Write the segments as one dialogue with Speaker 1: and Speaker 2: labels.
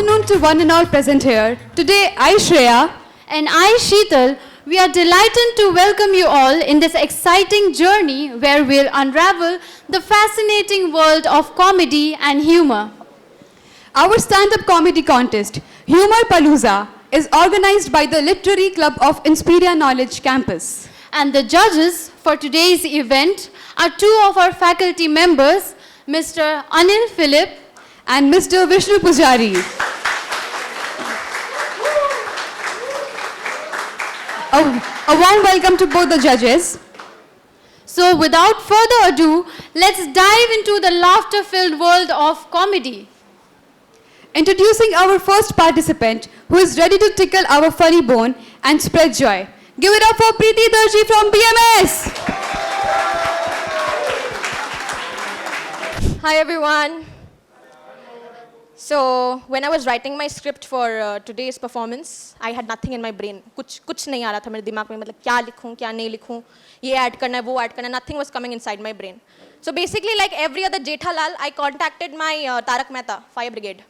Speaker 1: afternoon to one and all present here. Today, I, Shreya,
Speaker 2: and I, Sheetal, we are delighted to welcome you all in this exciting journey where we'll unravel the fascinating world of comedy and humor.
Speaker 1: Our stand-up comedy contest, Humor Palooza, is organized by the Literary Club of Inspiria Knowledge Campus.
Speaker 2: And the judges for today's event are two of our faculty members, Mr. Anil Philip
Speaker 1: and Mr. Vishnu Pujari. A warm welcome to both the judges.
Speaker 2: So without further ado, let's dive into the laughter-filled world of comedy.
Speaker 1: Introducing our first participant, who is ready to tickle our funny bone and spread joy. Give it up for Preeti Darji from BMS.
Speaker 3: Hi everyone. So when I was writing my script for today's performance, I had nothing in my brain. कुछ नहीं आ रहा था मेरे दिमाग में, मतलब क्या लिखूं, क्या नहीं लिखूं, ये ऐड करना है, वो ऐड करना है. Nothing was coming inside my brain. So basically, like every other Jethalal, I contacted my Tarak Mehta Fire Brigade.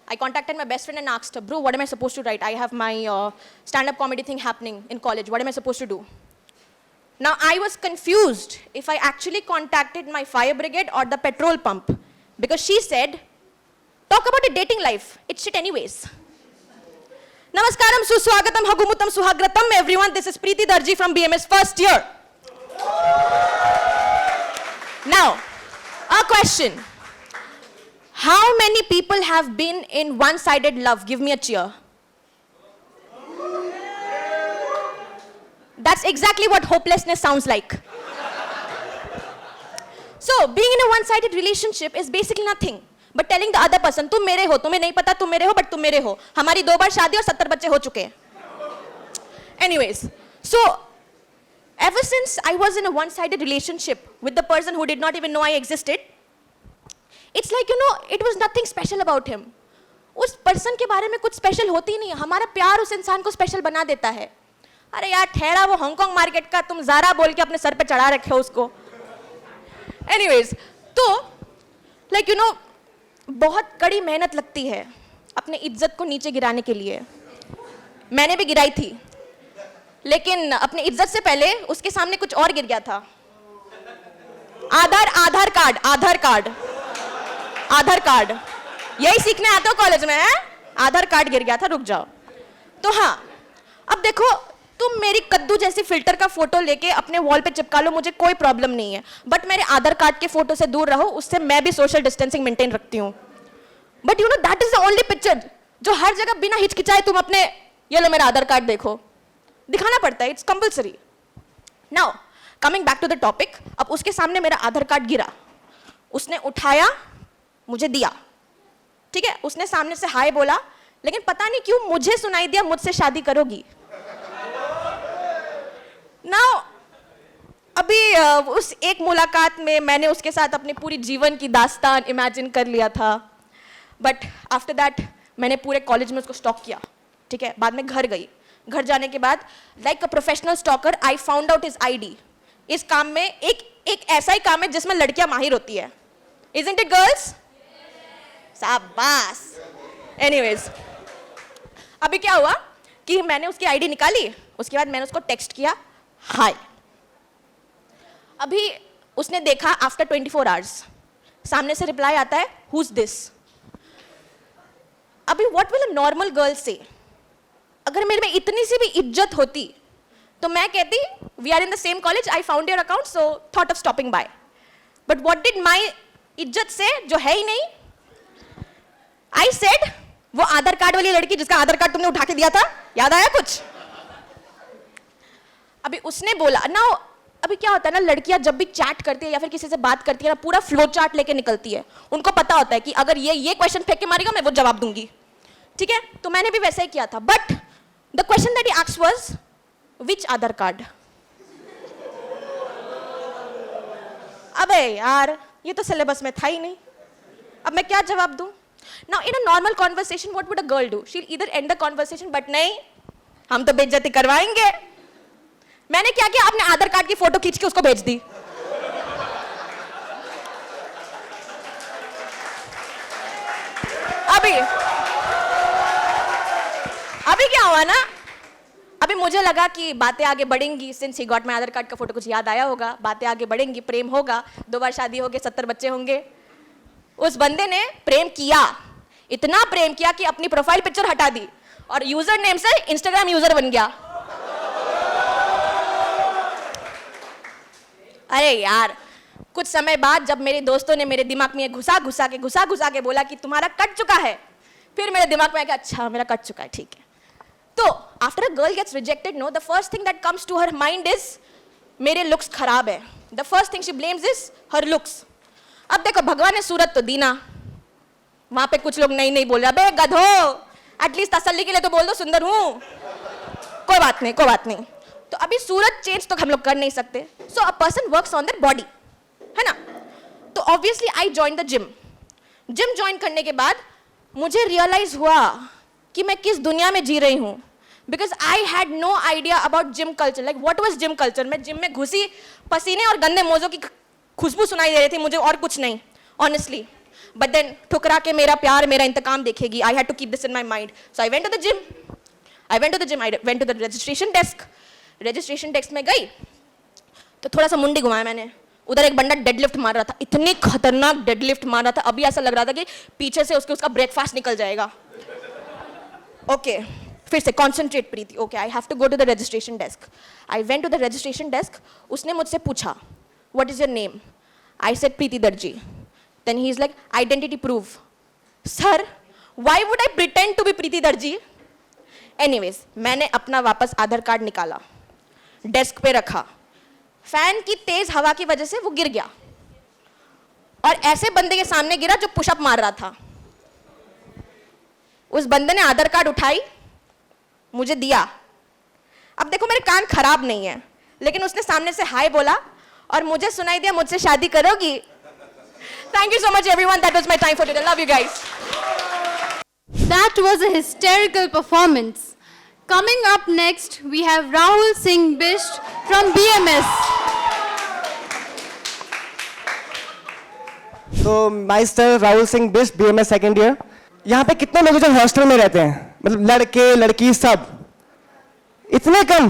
Speaker 3: I contacted my best friend and asked her, bro, what am I supposed to write? I have my stand-up comedy thing happening in college. What am I supposed to do? Now I was confused if I actually contacted my fire brigade or the petrol pump, because she said, talk about a dating life. It's shit anyways. Namaskaram, suswagatam, hagumutam, suhagratam, everyone. This is Preeti Darji from BMS first year. Now, a question. How many people have been in one-sided love? Give me a cheer. That's exactly what hopelessness sounds like. So, being in a one-sided relationship is basically nothing but telling the other person, तुम मेरे हो, तुम्हें नहीं पता तुम मेरे हो, but तुम मेरे हो. हमारी 2 बार शादी और 70 बच्चे हो चुके हैं. Anyways, so ever since I was in a one-sided relationship with the person who did not even know I existed, it's like, it was nothing special about him. उस person के बारे में कुछ special होती नहीं है. हमारा प्यार उस इंसान को special बना देता है. अरे यार ठहरा, वो हांगकांग मार्केट का तुम ज़ारा बोल के अपने सर पे चढ़ा रखे हो उसको. Anyways, तो like बहुत कड़ी मेहनत लगती है अपने इज्जत को नीचे गिराने के लिए. मैंने भी गिराई थी, लेकिन अपने इज्जत से पहले उसके सामने कुछ और गिर गया था. आधार कार्ड यही सीखने आते हो कॉलेज में, है? आधार कार्ड गिर गया था. रुक जाओ. तो हाँ, अब देखो, तुम मेरी कद्दू जैसी फिल्टर का फोटो लेके अपने वॉल पे चिपका लो, मुझे कोई प्रॉब्लम नहीं है. बट मेरे आधार कार्ड के फोटो से दूर रहो, उससे मैं भी सोशल डिस्टेंसिंग मेंटेन रखती हूँ. But that is the only picture जो हर जगह बिना हिचकिचाए तुम अपने, ये लो मेरा आधार कार्ड देखो, दिखाना पड़ता है. It's compulsory. Now coming back to the topic. अब उसके सामने मेरा आधार कार्ड गिरा, उसने उठाया, मुझे दिया. ठीक है, उसने सामने से हाय बोला, लेकिन पता नहीं क्यों मुझे सुनाई दिया, मुझसे शादी करोगी. नाउ अभी उस एक मुलाकात में मैंने उसके साथ अपनी पूरी जीवन की दास्तान इमेजिन कर लिया था. बट आफ्टर दैट मैंने पूरे कॉलेज में उसको स्टॉक किया. ठीक है, बाद में घर गई. घर जाने के बाद like a professional stalker I found out his ID. इस काम में एक ऐसा ही काम है जिसमें लड़कियां माहिर होती है. Isn't it girls? शाबाश. एनीवेज, अभी क्या हुआ कि मैंने उसकी आईडी निकाली, उसके बाद मैंने उसको टेक्स्ट किया हाय. अभी उसने देखा आफ्टर 24 आवर्स सामने से रिप्लाई आता है हु इज दिस. अभी what will a normal girl से? अगर मेरे में इतनी सी भी इज्जत होती तो मैं कहती we are in the same college, I found your account, so thought of stopping by. But what did my इज्जत से, जो है ही नहीं, आई सेड वो आधार कार्ड वाली लड़की जिसका आधार कार्ड तुमने उठा के दिया था, याद आया कुछ? अभी उसने बोला ना. अभी क्या होता है ना, लड़कियां जब भी चैट करती है या फिर किसी से बात करती है ना, पूरा फ्लो चार्ट लेके निकलती है. उनको पता होता है कि अगर ये क्वेश्चन फेंक के मारेगा मैं वो जवाब दूंगी. ठीक है, तो मैंने भी वैसा ही किया था. But the question that he asked was which Aadhaar card. अबे यार, ये तो सिलेबस में था ही नहीं, अब मैं क्या जवाब दूं? Now in a normal conversation what would a girl do? She'll either end the conversation, but नहीं, हम तो बेइज्जती करवाएंगे. मैंने क्या किया, अपने आधार कार्ड की फोटो खींच के उसको भेज दी. अभी अभी क्या हुआ ना, अभी मुझे लगा कि बातें आगे बढ़ेंगी, since he got my Aadhaar card का फोटो, कुछ याद आया होगा, बातें आगे बढ़ेंगी, प्रेम होगा, 2 बार शादी होगी, 70 बच्चे होंगे। उस बंदे ने प्रेम किया, इतना प्रेम किया कि अपनी प्रोफाइल पिक्चर हटा दी और यूजर नेम से इंस्टाग्राम यूजर बन गया। अरे यार, कुछ समय बाद जब मेरे दोस्तों ने मेरे दिमाग में घुसा घुसा के बोला कि तुम्हारा कट चुका है, फिर मेरे दिमाग में आया कि अच्छा मेरा कट चुका है, ठीक है। तो after a girl gets rejected, no, the first thing that comes to her mind is मेरे लुक्स खराब है। The first thing she blames is her looks. अब देखो, भगवान ने सूरत तो दी ना, वहां पे कुछ लोग नहीं बोल रहे, अबे गधो, एटलीस्ट तसल्ली के लिए तो बोल दो सुंदर हूं। कोई बात नहीं। तो अभी सूरत चेंज तो हम लोग कर नहीं सकते। So a person works on their body, है ना। तो obviously I join the gym join करने के बाद मुझे रियलाइज हुआ कि मैं किस दुनिया में जी रही हूँ, because I had no idea about gym culture. Like what was gym culture. मैं जिम में घुसी, पसीने और गंदे मोजों की खुशबू सुनाई दे रही थी मुझे, और कुछ नहीं, ऑनेस्टली। बट देन ठुकरा के मेरा प्यार, मेरा इंतकाम देखेगी, I had to keep this in my mind. So I went to the gym, I went to the registration desk में गई तो थोड़ा सा मुंडी घुमाया मैंने। उधर एक बंदा डेडलिफ्ट मार रहा था, इतनी खतरनाक डेडलिफ्ट मार रहा था, अभी ऐसा लग रहा था कि पीछे से उसका ब्रेकफास्ट निकल जाएगा। ओके, फिर से concentrate Preeti. Okay, I have to go to the registration desk. I went to the registration desk. उसने मुझसे पूछा, what is your name? I said Preeti Darji. Then he is like, identity proof. Sir, why would I pretend to be Preeti Darji? Anyways, मैंने अपना वापस आधार card निकाला, desk पे रखा, fan की तेज हवा की वजह से वो गिर गया और ऐसे बंदे के सामने गिरा जो पुशअप मार रहा था। उस बंदे ने आधार कार्ड उठाई, मुझे दिया। अब देखो, मेरे कान खराब नहीं है, लेकिन उसने सामने से हाय बोला और मुझे सुनाई दिया, मुझसे शादी करोगी? Thank you so much everyone, that was my time for today. Love you guys.
Speaker 2: That was a hysterical performance. Coming up next, we have Rahul Singh Bisht from BMS.
Speaker 4: तो myself Rahul Singh Bisht, BMS second year. यहाँ पे कितने लोग जो hostel में रहते हैं, मतलब लड़के लड़की सब, इतने कम?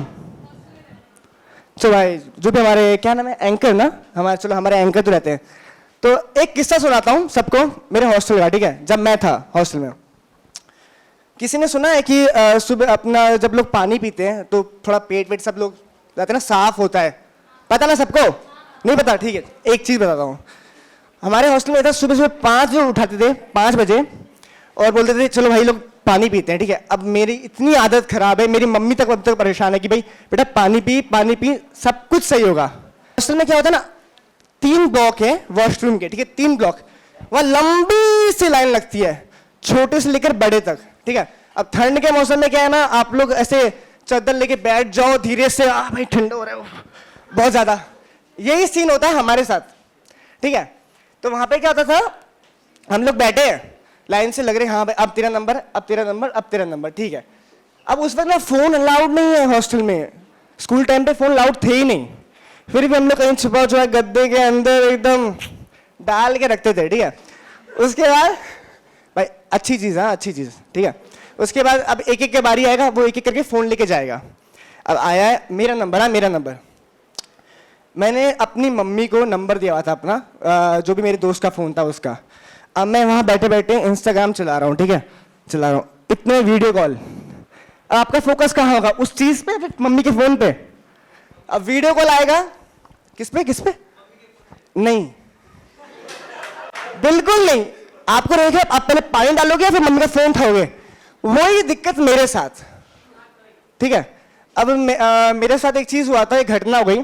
Speaker 4: चलो भाई, जो भी हमारे क्या नाम है, एंकर ना हमारे, चलो हमारे एंकर तो रहते हैं। तो एक किस्सा सुनाता हूँ सबको मेरे हॉस्टल का, ठीक है। जब मैं था हॉस्टल में, किसी ने सुना है कि सुबह अपना जब लोग पानी पीते हैं तो थोड़ा पेट वेट सब लोग जाते हैं ना, साफ होता है, पता ना सबको? नहीं पता, ठीक है। एक चीज़ बताता हूँ, हमारे हॉस्टल में था, सुबह सुबह 5 बजे उठाते थे, 5 बजे, और बोलते थे चलो भाई लोग पानी पीते हैं, ठीक है। अब मेरी इतनी आदत खराब है, मेरी मम्मी तक अब तक परेशान है कि भाई बेटा पानी पी, सब कुछ सही होगा। हॉस्टल में क्या होता है ना, 3 ब्लॉक है वॉशरूम के, ठीक है, 3 ब्लॉक, वहाँ लंबी सी लाइन लगती है, छोटे से लेकर बड़े तक, ठीक है। अब ठंड के मौसम में क्या है ना, आप लोग ऐसे चादर लेके बैठ जाओ धीरे से, भाई ठंड हो रहा है बहुत ज्यादा, यही सीन होता है हमारे साथ, ठीक है। तो वहां पे क्या होता था, हम लोग बैठे लाइन से, लग रहे हाँ भाई अब तेरा नंबर, अब तेरा नंबर, अब तेरा नंबर, ठीक है। अब उस वक्त ना फोन अलाउड नहीं है हॉस्टल में, स्कूल टाइम पे फोन अलाउड थे ही नहीं, फिर भी हम लोग कहीं छुपा छुपा गद्दे के अंदर एकदम डाल के रखते थे, ठीक है। उसके बाद भाई अच्छी चीज़, हाँ अच्छी चीज़, ठीक है। उसके बाद अब एक एक के बारी आएगा, वो एक एक करके फ़ोन लेके जाएगा। अब आया है मेरा नंबर, हाँ मेरा नंबर, मैंने अपनी मम्मी को नंबर दिया हुआ था अपना, जो भी मेरे दोस्त का फ़ोन था उसका। अब मैं वहाँ बैठे बैठे इंस्टाग्राम चला रहा हूँ, ठीक है, चला रहा हूँ, इतने वीडियो कॉल। अब आपका फोकस कहाँ होगा, उस चीज़ पे, मम्मी के फ़ोन पे? अब वीडियो कॉल आएगा किस पे? नहीं, बिल्कुल नहीं। आपको रहेगा, आप पहले पानी डालोगे फिर मम्मी का फोन उठाओगे, वही दिक्कत मेरे साथ, ठीक है। अब मेरे साथ एक चीज हुआ था, एक घटना हो गई।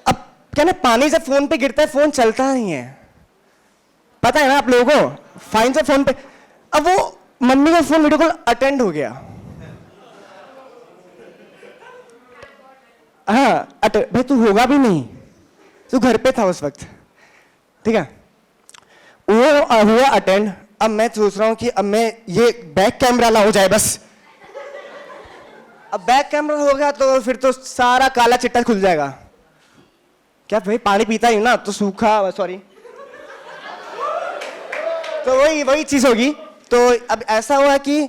Speaker 4: अब क्या ना, पानी जब फोन पे गिरता है फोन चलता नहीं है, पता है ना आप लोगों को, फाइन से फोन पे। अब वो मम्मी का फोन वीडियो कॉल अटेंड हो गया, हाँ भाई तू होगा भी नहीं, तू घर पे था उस वक्त, ठीक है। वो हुआ अटेंड। अब मैं सोच रहा हूं कि अब मैं ये बैक कैमरा ला हो जाए बस। अब बैक कैमरा हो गया तो फिर तो सारा काला चिट्टा खुल जाएगा। क्या भाई पानी पीता ही ना, तो सूखा, सॉरी, तो वही चीज होगी। तो अब ऐसा हुआ कि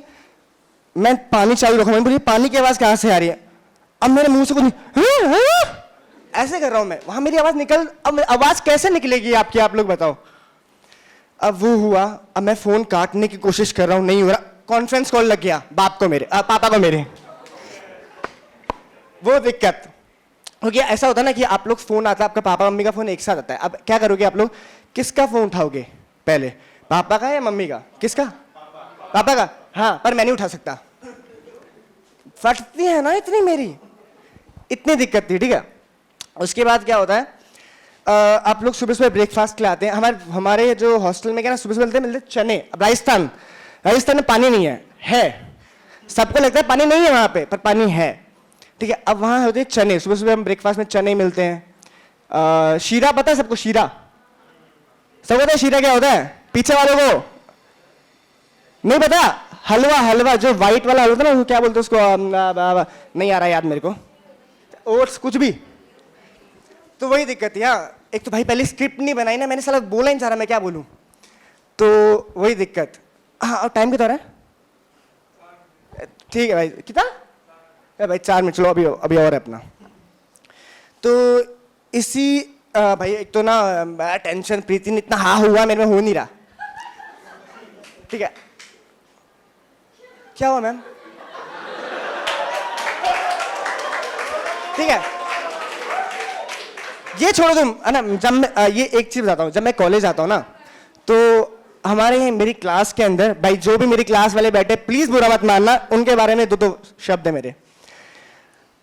Speaker 4: मैं पानी चालू रखा, मैंने बोली पानी की आवाज़ कहाँ से आ रही है? अब मेरे मुंह से कुछ नहीं, ऐसे कर रहा हूँ मैं, वहाँ मेरी आवाज़ निकल, अब आवाज़ कैसे निकलेगी आपकी, आप लोग बताओ। अब वो हुआ, अब मैं फ़ोन काटने की कोशिश कर रहा हूँ, नहीं हो रहा, कॉन्फ्रेंस कॉल लग गया बाप को मेरे, पापा को मेरे। वो दिक्कत क्योंकि ऐसा होता है ना कि आप लोग फ़ोन आता है, आपका पापा मम्मी का फ़ोन एक साथ आता है, अब क्या करोगे आप लोग, किसका फ़ोन उठाओगे पहले, पापा का या मम्मी का? किसका? पापा का। हाँ, पर मैं नहीं उठा सकता, फटती है ना इतनी मेरी, इतनी दिक्कत थी, ठीक है। उसके बाद क्या होता है, आप लोग सुबह सुबह ब्रेकफास्ट के लिए आते हैं, हमारे जो हॉस्टल में क्या ना, सुबह सुबह मिलते चने। अब राजस्थान में पानी नहीं है, सबको लगता है पानी नहीं है वहाँ पे, पर पानी है, ठीक है। अब वहाँ होते हैं चने, सुबह सुबह हम ब्रेकफास्ट में चने मिलते हैं। शीरा पता है सबको? शीरा सब पता है? शीरा क्या होता है? पीछे वालों को नहीं पता? हलवा जो व्हाइट वाला होता है ना, क्या बोलते हैं उसको, नहीं आ रहा याद मेरे को, ओट्स कुछ भी। तो वही दिक्कत है यहाँ, एक तो भाई पहले स्क्रिप्ट नहीं बनाई ना मैंने, साला बोला ही नहीं चाह रहा मैं क्या बोलूँ, तो वही दिक्कत। हाँ, और टाइम कितना है? ठीक है भाई, कितना भाई? 4 मिनट, चलो अभी और है अपना। तो इसी भाई एक तो ना टेंशन, प्रीति ने इतना हाँ हुआ, मेरे में हो नहीं रहा, ठीक है। क्या हुआ मैम? ठीक है, ये छोड़ो तुम, है ना। जब मैं ये एक चीज बताता हूँ, जब मैं कॉलेज आता हूँ ना, तो हमारे मेरी क्लास के अंदर, भाई जो भी मेरी क्लास वाले बैठे प्लीज बुरा मत मानना, उनके बारे में दो शब्द है मेरे।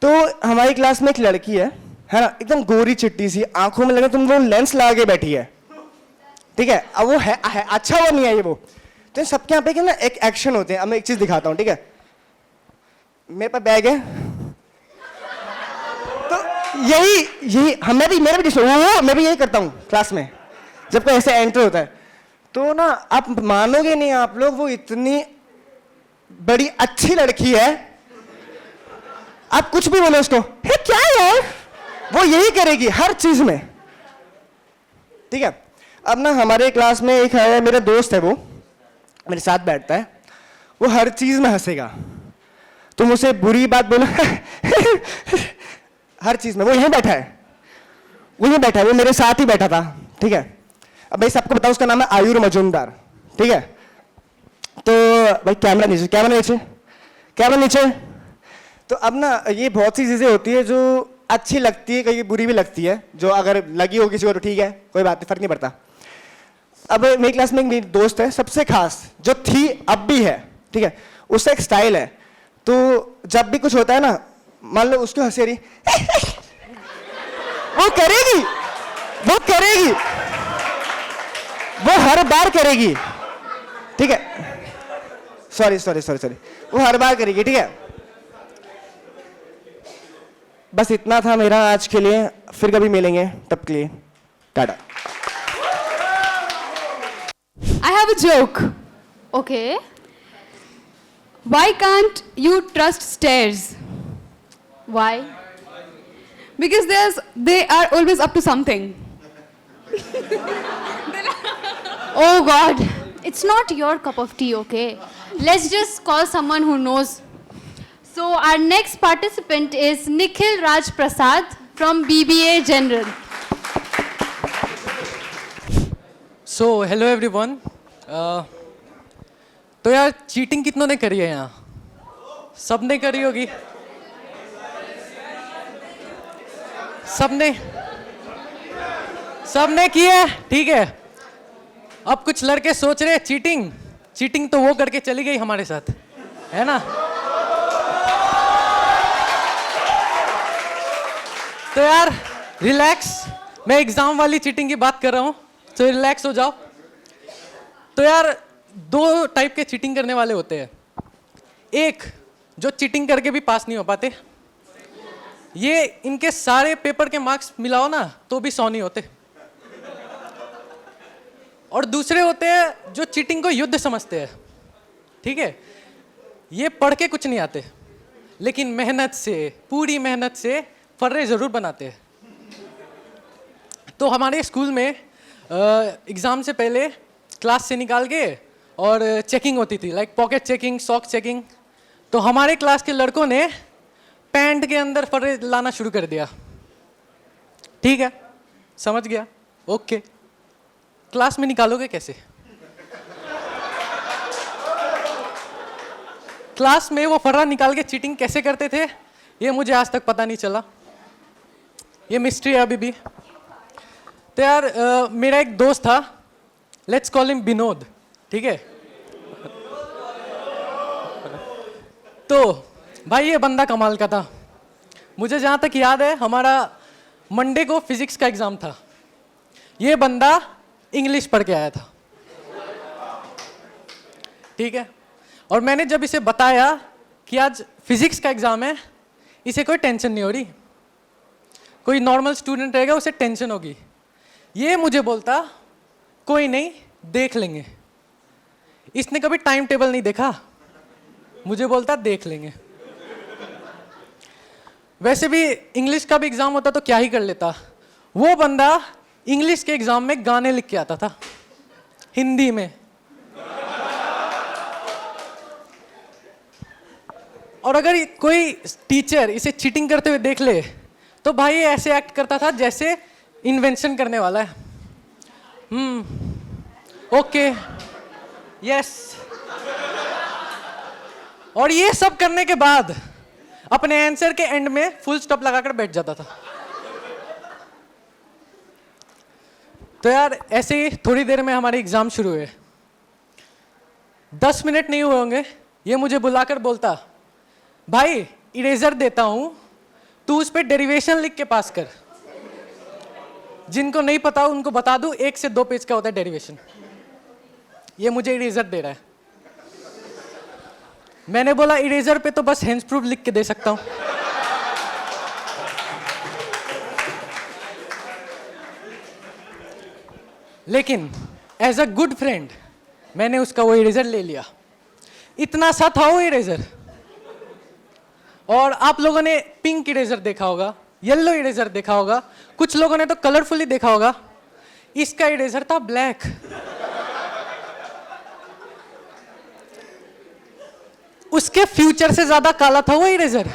Speaker 4: तो हमारी क्लास में एक लड़की है ना, एकदम गोरी चिट्टी सी, आंखों में लगे तुम वो लेंस लगा के बैठी है, ठीक है। अब वो है अच्छा वो नहीं है ये वो, तो सबके यहाँ पे ना एक एक्शन होते हैं। अब मैं एक चीज दिखाता हूँ, ठीक है। मेरे पास बैग है, तो यही हम मैं भी यही करता हूँ क्लास में, जब कोई ऐसे एंटर होता है। तो ना आप मानोगे नहीं आप लोग, वो इतनी बड़ी अच्छी लड़की है, आप कुछ भी बोलो उसको, हे क्या यार, वो यही करेगी हर चीज में, ठीक है। अब ना हमारे क्लास में एक है, मेरा दोस्त है, वो मेरे साथ बैठता है, वो हर चीज में हंसेगा, तुम उसे बुरी बात बोलो हर चीज में। वो यहीं बैठा है, वो मेरे साथ ही बैठा था, ठीक है। अब भाई सबको बताओ, उसका नाम है आयुर मजूमदार, ठीक है। तो भाई कैमरा नीचे। तो अब ना ये बहुत सी चीजें होती है जो अच्छी लगती है, कहीं बुरी भी लगती है, जो अगर लगी हो किसी को तो ठीक है, कोई बात नहीं, फर्क नहीं पड़ता। अब मेरी क्लास में एक मेरी दोस्त है, सबसे खास, जो थी अब भी है, ठीक है। उसका एक स्टाइल है, तो जब भी कुछ होता है ना, मान लो उसको हंसी आ रही वो करेगी, वो हर बार करेगी, ठीक है। सॉरी, वो हर बार करेगी, ठीक है। बस इतना था मेरा आज के लिए, फिर कभी मिलेंगे, तब के लिए Tata.
Speaker 1: I have a joke.
Speaker 2: Okay.
Speaker 1: Why can't you trust stairs?
Speaker 2: Why?
Speaker 1: Because they are always up to something.
Speaker 2: Oh God. It's not your cup of tea, okay? Let's just call someone who knows. So our next participant is Nikhil Raj Prasad from BBA General.
Speaker 5: So hello everyone. तो यार cheating कितनों ने करी है यहाँ? सब ने करी होगी, सबने की है, ठीक है। अब कुछ लड़के सोच रहे चीटिंग तो वो करके चली गई हमारे साथ, है ना। तो यार रिलैक्स, मैं एग्जाम वाली चीटिंग की बात कर रहा हूँ, तो रिलैक्स हो जाओ। तो यार 2 टाइप के चीटिंग करने वाले होते हैं। एक जो चीटिंग करके भी पास नहीं हो पाते, ये इनके सारे पेपर के मार्क्स मिलाओ ना तो भी 100 नहीं होते। और दूसरे होते हैं जो चीटिंग को युद्ध समझते हैं, ठीक है। ये पढ़ के कुछ नहीं आते, लेकिन मेहनत से, पूरी मेहनत से फर्रे जरूर बनाते हैं। तो हमारे स्कूल में एग्ज़ाम से पहले क्लास से निकाल के और चेकिंग होती थी, like pocket checking, sock checking. तो हमारे क्लास के लड़कों ने पैंट के अंदर फर्रे लाना शुरू कर दिया। ठीक है, समझ गया, ओके। क्लास में निकालोगे कैसे? क्लास में वो फर्रा निकाल के चीटिंग कैसे करते थे ये मुझे आज तक पता नहीं चला, ये मिस्ट्री है अभी भी। तो यार मेरा एक दोस्त था, लेट्स कॉल हिम विनोद, ठीक है। तो भाई ये बंदा कमाल का था। मुझे जहाँ तक याद है हमारा मंडे को फिजिक्स का एग्जाम था, ये बंदा इंग्लिश पढ़ के आया था, ठीक है। और मैंने जब इसे बताया कि आज फिजिक्स का एग्जाम है, इसे कोई टेंशन नहीं हो रही, कोई नॉर्मल स्टूडेंट रहेगा उसे टेंशन होगी। ये मुझे बोलता कोई नहीं देख लेंगे। इसने कभी टाइम टेबल नहीं देखा, मुझे बोलता देख लेंगे। वैसे भी इंग्लिश का भी एग्जाम होता तो क्या ही कर लेता। वो बंदा इंग्लिश के एग्जाम में गाने लिख के आता था हिंदी में। और अगर कोई टीचर इसे चीटिंग करते हुए देख ले तो भाई ये ऐसे एक्ट करता था जैसे इन्वेंशन करने वाला है। Okay, yes. और ये सब करने के बाद अपने आंसर के एंड में फुल स्टॉप लगाकर बैठ जाता था। तो यार ऐसे ही थोड़ी देर में हमारे एग्जाम शुरू हुए। 10 मिनट नहीं हुए होंगे, ये मुझे बुलाकर बोलता भाई इरेजर देता हूं, तू उस पर डेरिवेशन लिख के पास कर। जिनको नहीं पता उनको बता दूं, 1 से 2 पेज का होता है डेरिवेशन। ये मुझे इरेजर दे रहा है। मैंने बोला इरेजर पे तो बस हेंस प्रूफ लिख के दे सकता हूं। लेकिन एज अ गुड फ्रेंड मैंने उसका वो इरेजर ले लिया। इतना सा था वो इरेजर। और आप लोगों ने पिंक इरेजर देखा होगा, येलो इरेजर देखा होगा, कुछ लोगों ने तो कलरफुली देखा होगा। इसका इरेजर था ब्लैक। उसके फ्यूचर से ज्यादा काला था वो इरेजर।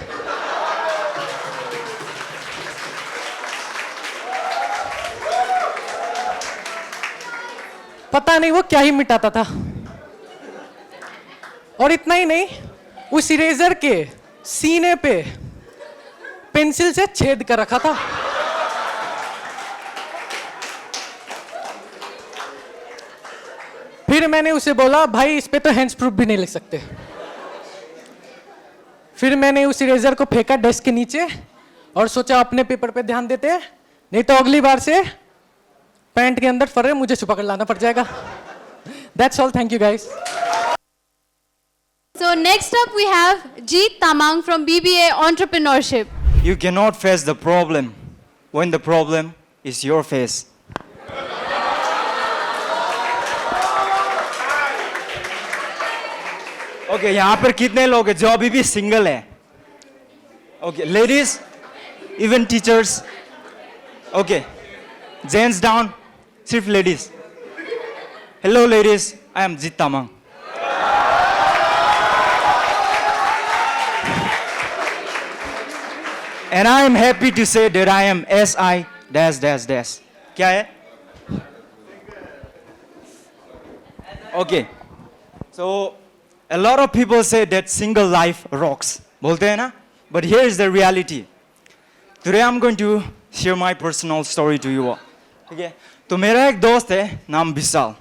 Speaker 5: पता नहीं वो क्या ही मिटाता था। और इतना ही नहीं, उस इरेजर के सीने पे पेंसिल से छेद कर रखा था। फिर मैंने उसे बोला भाई इस पे तो हैंड्स प्रूफ भी नहीं लिख सकते। फिर मैंने उस इरेजर को फेंका डेस्क के नीचे और सोचा अपने पेपर पे ध्यान देते हैं, नहीं तो अगली बार से पैंट के अंदर फर्रे मुझे छुपा कर लाना पड़ जाएगा। That's all. Thank you guys.
Speaker 2: So next up we have Jeet Tamang from BBA Entrepreneurship.
Speaker 6: You cannot face the problem when the problem is your face. Okay, यहाँ पर कितने लोग हैं जो अभी भी सिंगल है? Okay, ladies, even teachers. Okay, gents down, सिर्फ ladies. Hello ladies, I am Jeet Tamang. And I am happy to say that I am SI dash dash dash. क्या है? Okay. So a lot of people say that single life rocks. बोलते हैं ना? But here is the reality. Today I'm going to share my personal story to you all. ठीक है? तो मेरा एक दोस्त है नाम विशाल.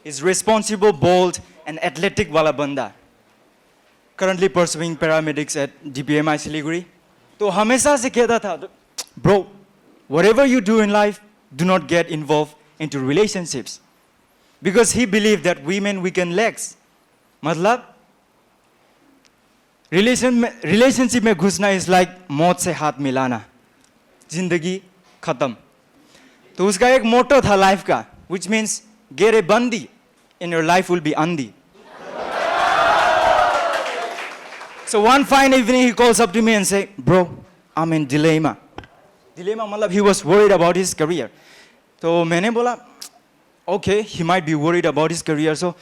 Speaker 6: He's responsible, bold, and athletic वाला बंदा. Currently pursuing paramedics at DPMI Siliguri. तो हमेशा से कहता था, bro, whatever you do in life, do not get involved into relationships. Because he believed that women weaken legs. मतलब relationship में घुसना is like मौत से हाथ मिलाना, जिंदगी खत्म. तो उसका एक मोटो था लाइफ का, which means get a bandi and your life will be andi. So one fine evening he calls up to me and say, bro, I'm in dilemma. Dilemma मतलब he was worried about his career. तो मैंने बोला, okay, he might be worried about his career, so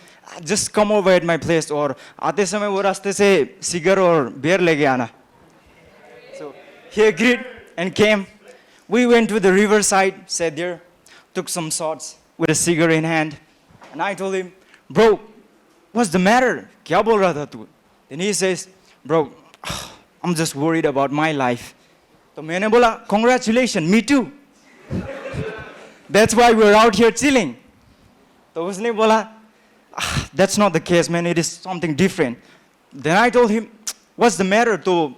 Speaker 6: just come over at my place. और आते समय वो रास्ते से cigar और beer लेके आना. So he agreed and came. We went to the riverside, sat there, took some shots with a cigar in hand, and I told him, bro, what's the matter? क्या बोल रहा था तू? Then he says, bro, I'm just worried about my life. तो मैंने बोला, congratulations, me too. That's why we're out here chilling. तो उसने बोला, that's not the case, man, it is something different. Then I told him, what's the matter? To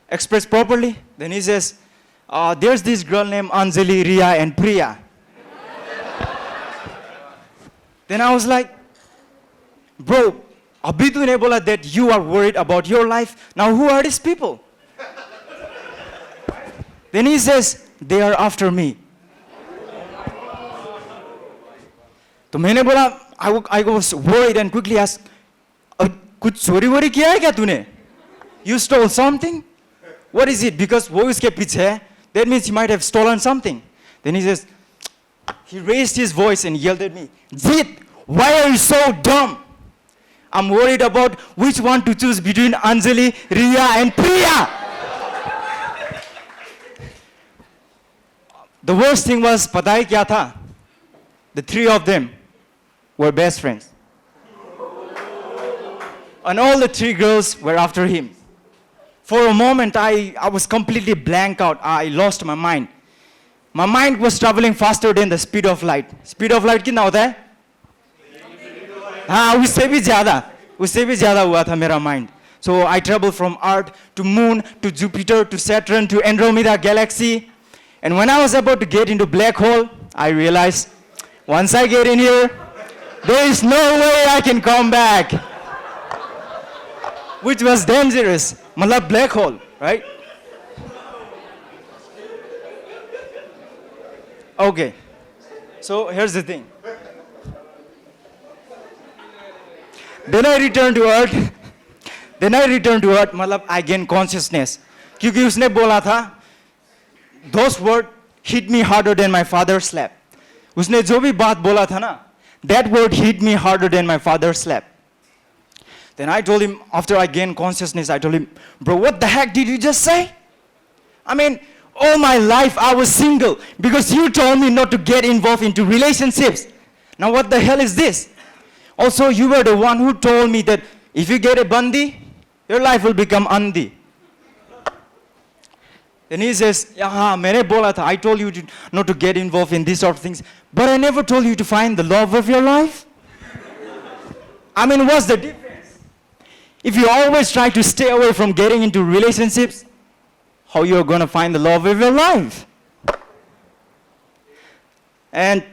Speaker 6: express properly. Then he says, there's this girl named Anjali, Ria, and Priya. Then I was like, bro, abhi tune bola that you are worried about your life. Now who are these people? Then he says, they are after me. तो मैंने बोला, I was worried and quickly asked, कुछ चोरी वोरी किया है क्या तूने? You stole something? What is it? Because वो उसके पीछे है, that means he might have stolen something. Then he says, he raised his voice and yelled at me, Jeet, why are you so dumb? I'm worried about which one to choose between Anjali, Ria, and Priya. The worst thing was, पता है क्या था? The three of them were best friends. And all the three girls were after him. For a moment, I was completely blank out. I lost my mind. My mind was traveling faster than the speed of light. Speed of light कितना होता है? हाँ, उससे भी ज़्यादा हुआ था मेरा mind. So I traveled from Earth to Moon to Jupiter to Saturn to Andromeda Galaxy. And when I was about to get into black hole, I realized once I get in here, there is no way I can come back. Which was dangerous. Matlab black hole, right? Okay. So here's the thing. Then I returned to Earth. मतलब I gained consciousness. क्योंकि उसने बोला था, those words hit me harder than my father's slap. उसने जो भी बात बोला था ना, that word hit me harder than my father's slap. Then I told him, after I gained consciousness, I told him, bro, what the heck did you just say? I mean, all my life I was single because you told me not to get involved into relationships. Now what the hell is this? Also, you were the one who told me that if you get a bandi, your life will become andi. Then he says, yeah, मैंने बोला था, I told you not to get involved in these sort of things, but I never told you to find the love of your life. I mean, what's the difference? If you always try to stay away from getting into relationships, how you're going to find the love of your life? And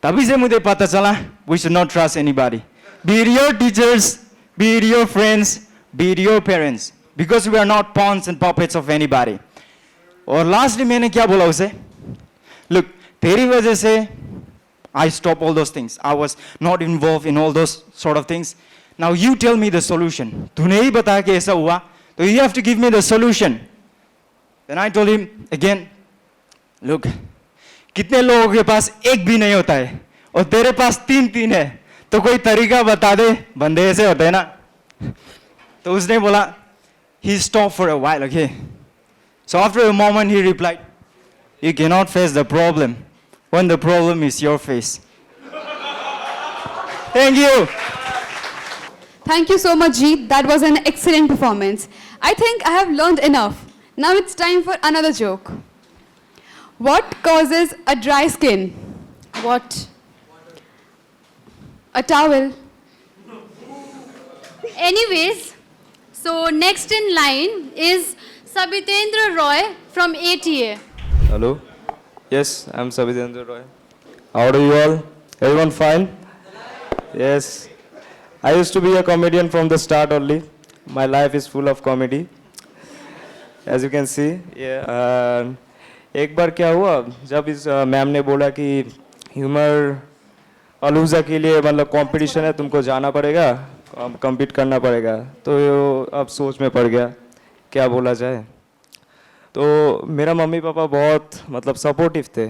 Speaker 6: तभी से मुझे पता चला, we should not trust anybody. Be it your teachers, be it your friends, be it your parents, because we are not pawns and puppets of anybody. और lastly मैंने क्या बोला उसे? Look, तेरी वजह से I stopped all those things. I was not involved in all those sort of things. Now you tell me the solution. तूने ही बताया कि ऐसा हुआ, तो you have to give me the solution. Then I told him again, look, कितने लोगों के पास एक भी नहीं होता है और तेरे पास तीन है, तो कोई तरीका बता दे, बंदे ऐसे होते हैं ना. तो उसने बोला, he stopped for a while, okay. So after a moment he replied, you cannot face the problem when the problem is your face. Thank you.
Speaker 1: Thank you so much, Jeet. That was an excellent performance. I think I have learned enough. Now it's time for another joke. What causes a dry skin?
Speaker 2: What?
Speaker 1: A towel.
Speaker 2: Anyways, so next in line is Sabitendra Roy from ATA.
Speaker 7: Hello. Yes, I'm Sabitendra Roy. How are you all? Everyone fine? Yes. I used to be a comedian from the start only. My life is full of comedy. As you can see. Yeah. एक बार क्या हुआ जब इस ma'am ने बोला कि humour अलूजा के लिए मतलब कंपटीशन है, तुमको जाना पड़ेगा, compete करना पड़ेगा, तो अब सोच में पड़ गया क्या बोला जाए. तो मेरा मम्मी पापा बहुत मतलब सपोर्टिव थे.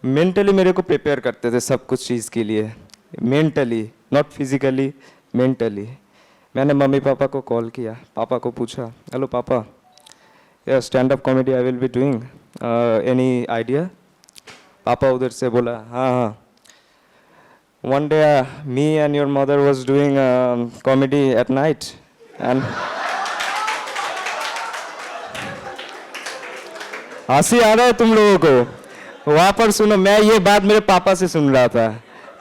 Speaker 7: मेंटली मेरे को प्रिपेयर करते थे सब कुछ चीज़ के लिए, मेंटली, नॉट फिजिकली, मेंटली। मैंने मम्मी पापा को कॉल किया, पापा को पूछा, हेलो पापा, या stand up comedy I will be doing, any idea? पापा उधर से बोला, हाँ हाँ, one day me and your mother was doing comedy at night and हंसी आ रहा है तुम लोगों को? वहाँ पर सुनो, मैं ये बात मेरे पापा से सुन रहा था,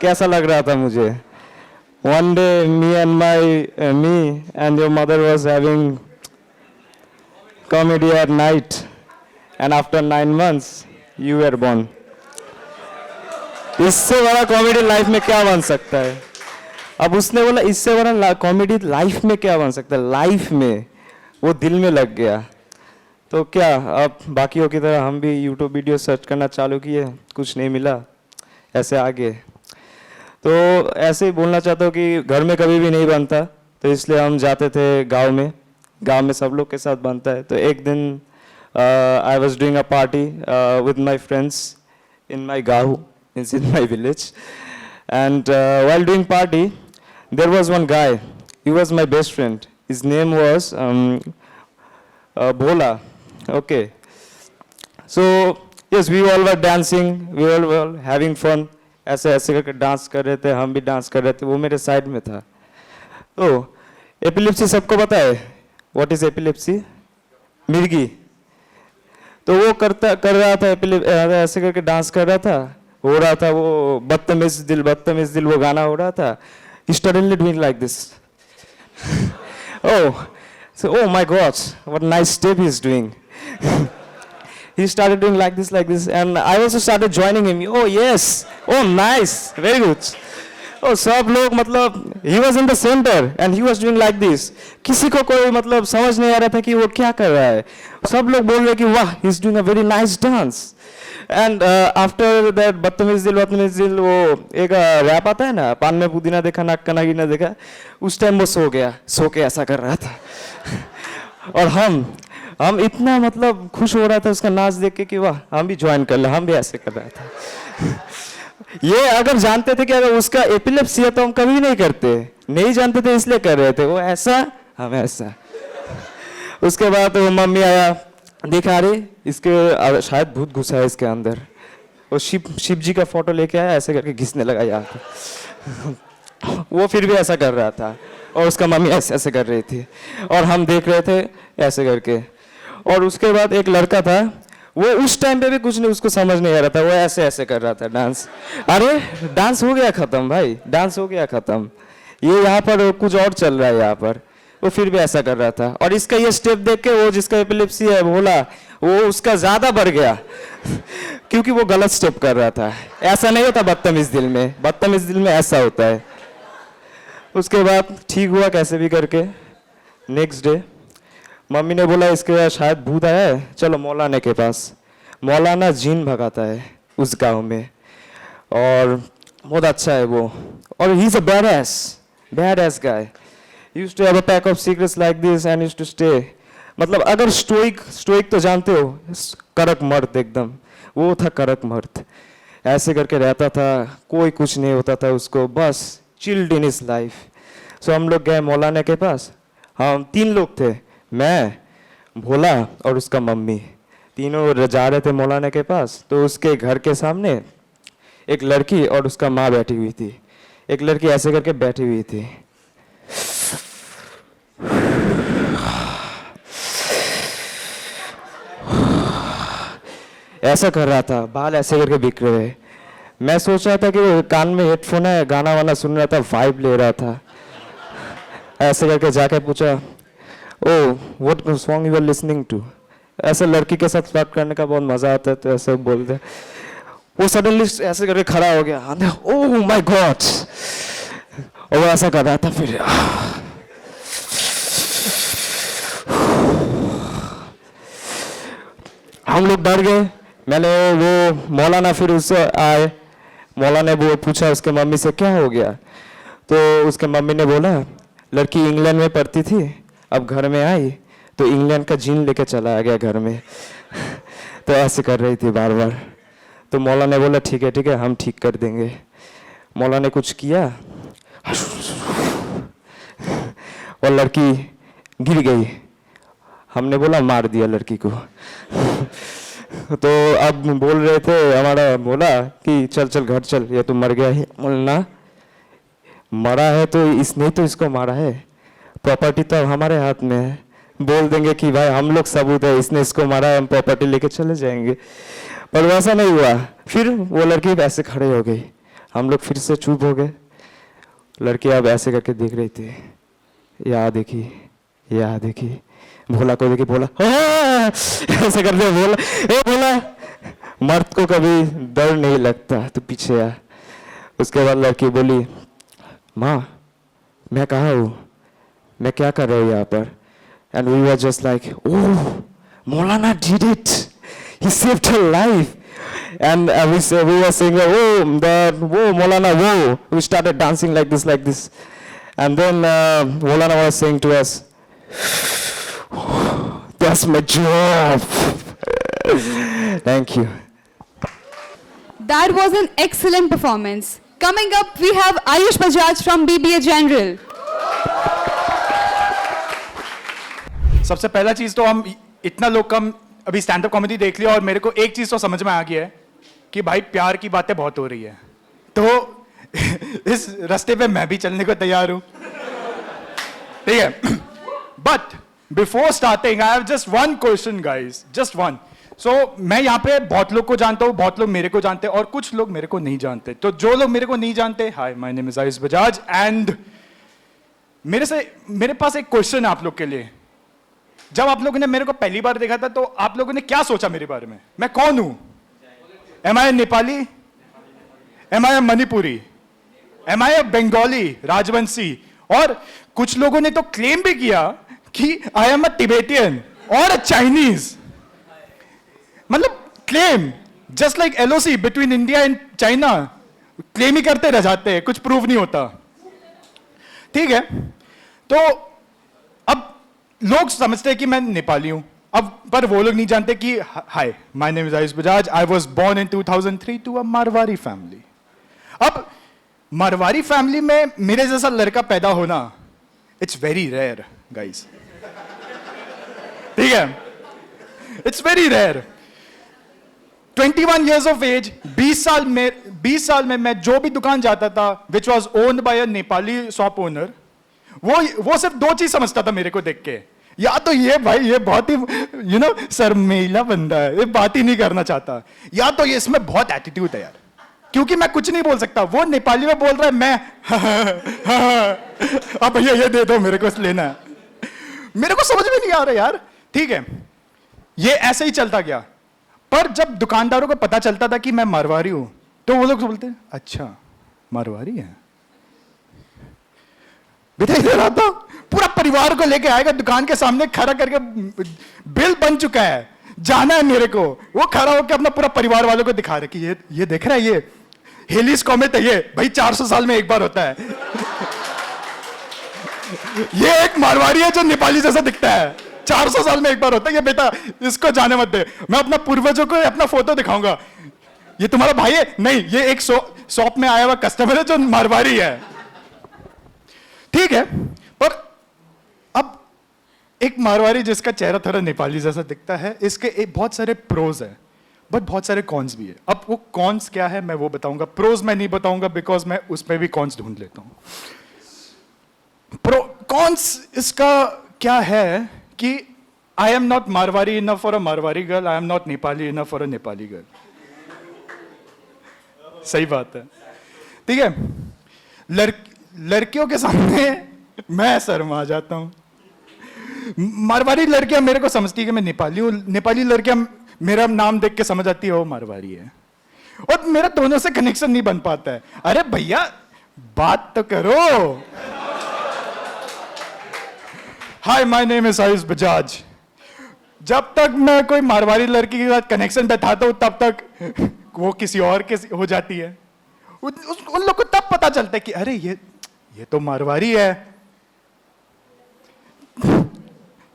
Speaker 7: कैसा लग रहा था मुझे। One day me and your mother was having comedy at night and after 9 months you were born. इससे बड़ा कॉमेडी लाइफ में क्या बन सकता है? अब उसने बोला इससे बड़ा कॉमेडी लाइफ में क्या बन सकता है? लाइफ में वो दिल में लग गया। तो क्या अब बाकियों की तरह हम भी यूट्यूब वीडियो सर्च करना चालू किए, कुछ नहीं मिला, ऐसे आगे। तो ऐसे ही बोलना चाहता हूँ कि घर में कभी भी नहीं बनता, तो इसलिए हम जाते थे गांव में सब लोग के साथ बनता है। तो एक दिन I was doing a party with my friends in my गाँव, is in my village, and while doing party there was one guy, he was my best friend, his name was Bhola. Okay, so yes, we all were dancing, we all were having fun, ऐसे ऐसे करके dance कर रहे थे, हम भी dance कर रहे थे, वो मेरे साइड में था। तो एपिलेप्सी सबको पता है, व्हाट इज एपिलेप्सी? मिर्गी। तो वो कर रहा था ऐसे करके डांस कर रहा था, हो रहा था वो बदतमीज दिल वो गाना हो रहा था। He suddenly doing like this. Oh my God, what nice step he is doing. He started doing like this, and I also started joining him. Oh yes, oh nice, very good. Oh सब लोग मतलब he was in the center and he was doing like this. किसी को कोई मतलब समझ नहीं आ रहा था कि वो क्या कर रहा है। सब लोग बोल रहे कि वाह, he is doing a very nice dance. And after that बदतमीज दिल वो एक रैप आता है ना, पान में पुदीना देखा नाक का नागिना देखा, उस टाइम वो सो के ऐसा कर रहा था। और हम इतना मतलब खुश हो रहा था उसका नाच देख के कि वाह, हम भी ज्वाइन कर ले, हम भी ऐसे कर रहा था। ये अगर जानते थे कि अगर उसका एपिलेप्सी है तो हम कभी नहीं करते, नहीं जानते थे इसलिए कर रहे थे, वो ऐसा हम ऐसा। उसके बाद वो मम्मी आया, देखा रहे इसके शायद भूत घुसा है इसके अंदर, वो शिव जी का फोटो लेके आया, ऐसे करके घिसने लगा यार। वो फिर भी ऐसा कर रहा था और उसका मम्मी ऐसे ऐसे कर रही थी और हम देख रहे थे ऐसे करके। और उसके बाद एक लड़का था, वो उस टाइम पे भी कुछ नहीं उसको समझ नहीं आ रहा था, वो ऐसे ऐसे कर रहा था डांस। अरे डांस हो गया खत्म भाई, डांस हो गया खत्म, ये यहाँ पर कुछ और चल रहा है यहाँ पर। वो फिर भी ऐसा कर रहा था और इसका ये स्टेप देख के वो जिसका एपिलेप्सी है भोला, वो उसका ज्यादा बढ़ गया क्योंकि वो गलत स्टेप कर रहा था। ऐसा नहीं होता बदतमीज दिल में ऐसा होता है। उसके बाद ठीक हुआ कैसे भी करके। नेक्स्ट डे मम्मी ने बोला इसके शायद भूत आया है, चलो मौलाना के पास। मौलाना जीन भगाता है उस गांव में और बहुत अच्छा है वो, और he is a badass guy. He used to have a pack of cigarettes like this and used to stay. मतलब अगर स्टोइक तो जानते हो, कड़क मर्द एकदम, वो था कड़क मर्द, ऐसे करके रहता था, कोई कुछ नहीं होता था उसको, बस चिल्ड इन हिज लाइफ। सो हम लोग गए मौलाना के पास, हम 3 लोग थे, मैं, भोला और उसका मम्मी, तीनों जा रहे थे मौलाना के पास। तो उसके घर के सामने एक लड़की और उसका माँ बैठी हुई थी, एक लड़की ऐसे करके बैठी हुई थी। ऐसा कर रहा था, बाल ऐसे करके बिक रहे। मैं सोच रहा था कि वो कान में हेडफोन है, गाना वाना सुन रहा था, वाइब ले रहा था। ऐसे करके जाके पूछा, oh what song you are listening to. ऐसे लड़की के साथ बात करने का बहुत मजा आता है, तो ऐसे बोलते। वो सडनली ऐसे करके खड़ा हो गया, ओह माय गॉड, और वो ऐसा कर रहा था। फिर हम लोग डर गए। मैंने वो मौलाना फिर उससे आए, मौलाना ने वो पूछा उसके मम्मी से क्या हो गया। तो उसके मम्मी ने बोला लड़की इंग्लैंड में पढ़ती थी, अब घर में आई तो इंग्लैंड का जीन लेके चला आ गया घर में। तो ऐसे कर रही थी बार बार। तो मौला ने बोला ठीक है हम ठीक कर देंगे। मौला ने कुछ किया और लड़की गिर गई। हमने बोला मार दिया लड़की को। तो अब बोल रहे थे हमारा बोला कि चल चल घर चल, ये तो मर गया है। ना मरा है तो इसने तो इसको मारा है, प्रॉपर्टी तो अब हमारे हाथ में है। बोल देंगे कि भाई हम लोग सबूत है, इसने इसको मारा है, हम प्रॉपर्टी लेके चले जाएंगे। पर वैसा नहीं हुआ। फिर वो लड़की ऐसे खड़े हो गई, हम लोग फिर से चुप हो गए। लड़की अब ऐसे करके देख रही थी, यहाँ देखी, भोला को देखी, भोला ऐसे करते बोला, ए भोला मर्द को कभी डर नहीं लगता, तू पीछे आ। उसके बाद लड़की बोली माँ मैं कहाँ हूँ, मैं क्या कर रहा हूँ यहाँ पर। And we were just like oh Maulana did it, he saved her life. And we were saying, oh Maulana, whoa. We started dancing like this. And then Maulana was saying to us, that's my job. Thank you.
Speaker 1: That was an excellent performance. Coming up, we have Ayush Bajaj from BBA General.
Speaker 8: सबसे पहला चीज तो हम इतना लोग कम अभी stand up comedy देख लिया और मेरे को एक चीज तो समझ में आ गया है कि भाई प्यार की बातें बहुत हो रही है, तो इस रास्ते पे मैं भी चलने को तैयार हूं, ठीक है। But before starting I have just one question guys, just one. So मैं यहाँ पे बहुत लोग को जानता हूँ, बहुत लोग मेरे को जानते हैं और कुछ लोग मेरे को नहीं जानते। तो जो लोग मेरे को नहीं जानते, हाय my name is Ayush Bajaj and मेरे पास एक क्वेश्चन है आप लोग के लिए। जब आप लोगों ने मेरे को पहली बार देखा था तो आप लोगों ने क्या सोचा मेरे बारे में, मैं कौन हूं? एम आई नेपाली, एम आई मणिपुरी, एम आई बंगाली, राजवंशी, और कुछ लोगों ने तो क्लेम भी किया कि आई एम अ टिबेटियन और अ चाइनीज। मतलब claim just like LOC between India and China, claim ही करते रह जाते हैं, कुछ प्रूव नहीं होता, ठीक है। तो अब लोग समझते हैं कि मैं नेपाली हूं, अब पर वो लोग नहीं जानते कि hi my name is Ayush Bajaj, I was born in 2003 to a Marwari family. अब मारवाड़ी फैमिली में मेरे जैसा लड़का पैदा होना इट्स वेरी रेयर गाइस, ठीक है, it's very rare. 21 years of age, 20 साल में मैं जो भी दुकान जाता था which was owned by a Nepali shop owner, वो सिर्फ दो चीज समझता था मेरे को देख के, या तो ये भाई ये बहुत ही शर्मीला बंदा है, ये बात ही नहीं करना चाहता, या तो ये इसमें बहुत एटीट्यूड है यार, क्योंकि मैं कुछ नहीं बोल सकता, वो नेपाली में बोल रहा है, मैं अब भैया ये दे दो मेरे को लेना है, मेरे को समझ में नहीं आ रहा यार, ठीक है। ये ऐसे ही चलता गया, पर जब दुकानदारों को पता चलता था कि मैं मारवाड़ी हूं तो वो लोग बोलते हैं अच्छा मारवाड़ी है, बेटा इधर आता, पूरा परिवार को लेके आएगा दुकान के सामने खड़ा करके, बिल बन चुका है, जाना है मेरे को, वो खड़ा होकर अपना पूरा परिवार वालों को दिखा रहे कि ये देख रहा है, ये हेलिस कॉमेट है, ये भाई 400 साल में एक बार होता है। ये एक मारवाड़ी है जो नेपाली जैसा दिखता है, 400 साल में एक बार होता है, ये बेटा इसको जाने मत दे, मैं अपना पूर्वजों को अपना फोटो दिखाऊंगा, ये तुम्हारा भाई है, नहीं ये एक शॉप में आया हुआ कस्टमर है जो मारवाड़ी है, ठीक है। पर अब एक मारवाड़ी जिसका चेहरा थोड़ा नेपाली जैसा दिखता है, इसके बहुत सारे प्रोज है बट बहुत सारे कॉन्स भी है। अब वो कॉन्स क्या है मैं वो बताऊंगा, प्रोज मैं नहीं बताऊंगा बिकॉज मैं उसमें भी कॉन्स ढूंढ लेता हूं। कॉन्स इसका क्या है कि I am not Marwari enough for a Marwari girl, I am not Nepali enough for a Nepali girl, सही बात है, ठीक है। लड़कियों के सामने मैं शर्मा जाता हूं, मारवाड़ी लड़कियां मेरे को समझती है कि मैं नेपाली हूं, नेपाली लड़कियां मेरा नाम देख के समझ आती है वो मारवाड़ी है, और मेरा दोनों से कनेक्शन नहीं बन पाता है। अरे भैया बात तो करो। हाय my name is Ayush Bajaj, जब तक मैं कोई मारवाड़ी लड़की के साथ कनेक्शन बैठाता हूं तब तक वो किसी और के हो जाती है, उन लोग को तब पता चलता है कि अरे ये तो मारवाड़ी है,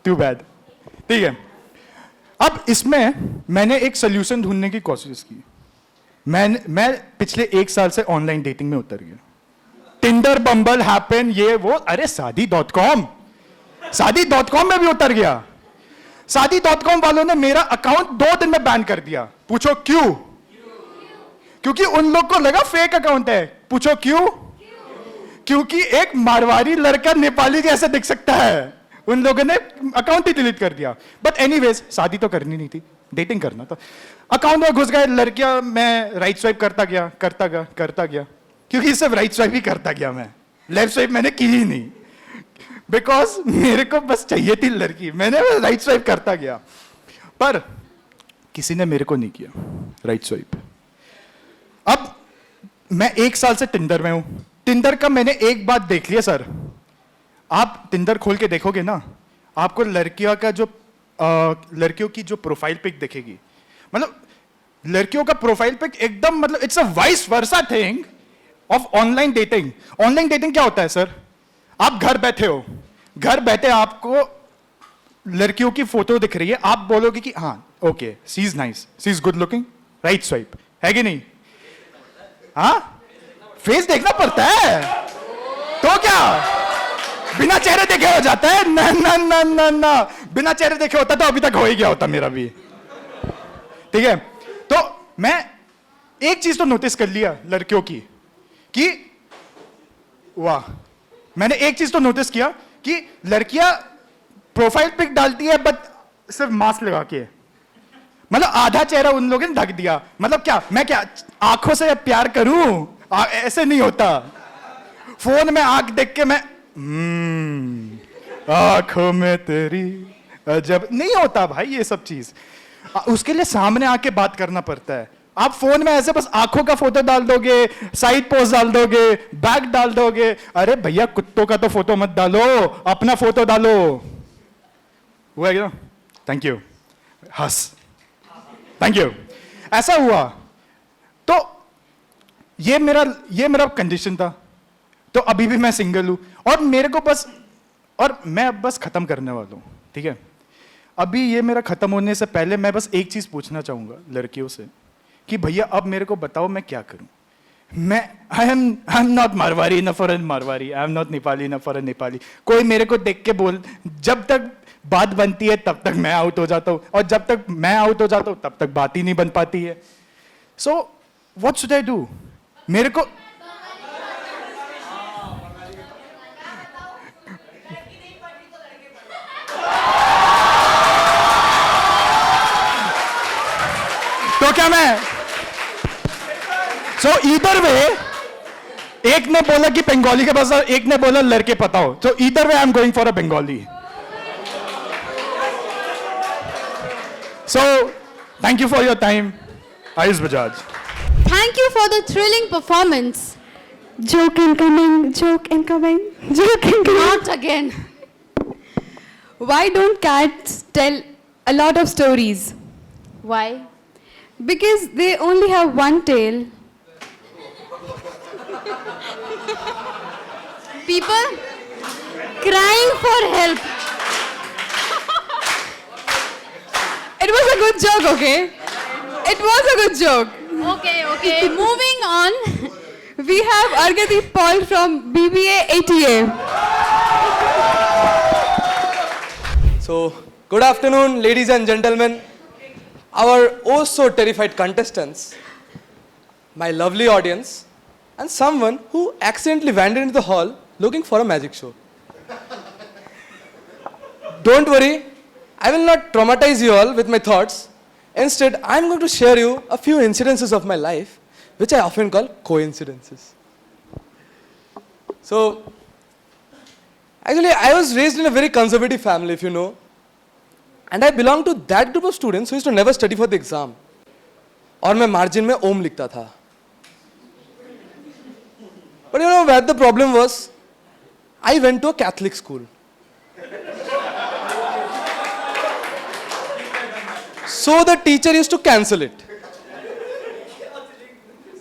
Speaker 8: टू बैड, ठीक है। अब इसमें मैंने एक सोल्यूशन ढूंढने की कोशिश की मैं पिछले 1 साल से ऑनलाइन डेटिंग में उतर गया। टिंडर, बम्बल, हैपन, ये वो, अरे शादी.com में भी उतर गया। शादी.com वालों ने मेरा अकाउंट 2 दिन में बैन कर दिया। पूछो क्यों? क्योंकि उन लोग को लगा फेक अकाउंट है। पूछो क्यों? क्योंकि एक मारवाड़ी लड़का नेपाली कैसे दिख सकता है, उन लोगों ने अकाउंट ही डिलीट कर दिया। बट एनीवेज, शादी तो करनी नहीं थी, डेटिंग करना था। अकाउंट में घुस गए लड़कियां, मैं राइट स्वाइप करता गया क्योंकि सिर्फ राइट स्वाइप ही करता गया, मैं लेफ्ट स्वाइप मैंने की ही नहीं, बिकॉज मेरे को बस चाहिए थी लड़की। मैंने राइट स्वाइप करता गया, पर किसी ने मेरे को नहीं किया राइट स्वाइप। अब मैं 1 साल से टिंडर में हूं। टिंडर का मैंने एक बात देख लिया सर, आप टिंडर खोल के देखोगे ना, आपको लड़कियों की जो प्रोफाइल पिक दिखेगी, मतलब लड़कियों का प्रोफाइल पिक एकदम, मतलब it's a vice versa thing of online dating. Online dating क्या होता है सर? आप घर बैठे हो, घर बैठे आपको लड़कियों की फोटो दिख रही है, आप बोलोगे कि हाँ okay, she is nice, she is good looking, right swipe, है कि नहीं? हाँ, फेस देखना पड़ता है तो क्या बिना चेहरे देखे हो जाता है? ना ना ना ना ना, बिना चेहरे देखे होता तो अभी तक हो ही गया होता मेरा भी। ठीक है, तो मैं एक चीज तो नोटिस कर लिया लड़कियों की कि वाह, मैंने एक चीज तो नोटिस किया कि लड़कियां प्रोफाइल पिक डालती है बट सिर्फ मास्क लगा के, मतलब आधा चेहरा उन लोगों ने ढक दिया। मतलब क्या, मैं क्या आंखों से प्यार करूं? ऐसे नहीं होता। फोन में आंख देख के मैं आंखों में तेरी अजब, नहीं होता भाई ये सब चीज। उसके लिए सामने आके बात करना पड़ता है। आप फोन में ऐसे बस आंखों का फोटो डाल दोगे, साइड पोज डाल दोगे, बैक डाल दोगे। अरे भैया कुत्तों का तो फोटो मत डालो, अपना फोटो डालो। हुआ क्या? थैंक यू, हंस, थैंक यू। ऐसा हुआ तो ये मेरा कंडीशन था। तो अभी भी मैं सिंगल हूं और मेरे को बस, और मैं अब बस खत्म करने वाला हूं। ठीक है, अभी ये मेरा खत्म होने से पहले मैं बस एक चीज पूछना चाहूंगा लड़कियों से कि भैया अब मेरे को बताओ मैं क्या करूं। मैं आई एम नॉट मारवाड़ी न for Marwari, I am not Nepali न फॉर नेपाली। कोई मेरे को देख के बोल, जब तक बात बनती है तब तक मैं आउट हो जाता हूं, और जब तक मैं आउट हो जाता हूं तब तक बात ही नहीं बन पाती है। So what should I do? मेरे को तो क्या मैं, सो ईदर वे, एक ने बोला कि बंगाली के पास, एक ने बोला लड़के पता हो, तो either way I am going for a Bengali. So thank you for your time, Ayush Bajaj.
Speaker 2: Thank you for the thrilling performance.
Speaker 1: Joke incoming, joke incoming, joke incoming.
Speaker 2: Not again.
Speaker 1: Why don't cats tell a lot of stories?
Speaker 2: Why?
Speaker 1: Because they only have one tail.
Speaker 2: People crying for help.
Speaker 1: It was a good joke, okay? It was a good joke.
Speaker 2: Okay. Moving on.
Speaker 1: We have Argadeep Paul from BBA ATA.
Speaker 9: So, good afternoon, ladies and gentlemen, our oh so terrified contestants, my lovely audience, and someone who accidentally wandered into the hall looking for a magic show. Don't worry, I will not traumatize you all with my thoughts. Instead, I am going to share you a few incidences of my life, which I often call coincidences. So, actually, I was raised in a very conservative family, if you know. And I belong to that group of students who used to never study for the exam. और मैं margin में ओम लिखता था. But you know where the problem was? I went to a Catholic school. So the teacher used to cancel it.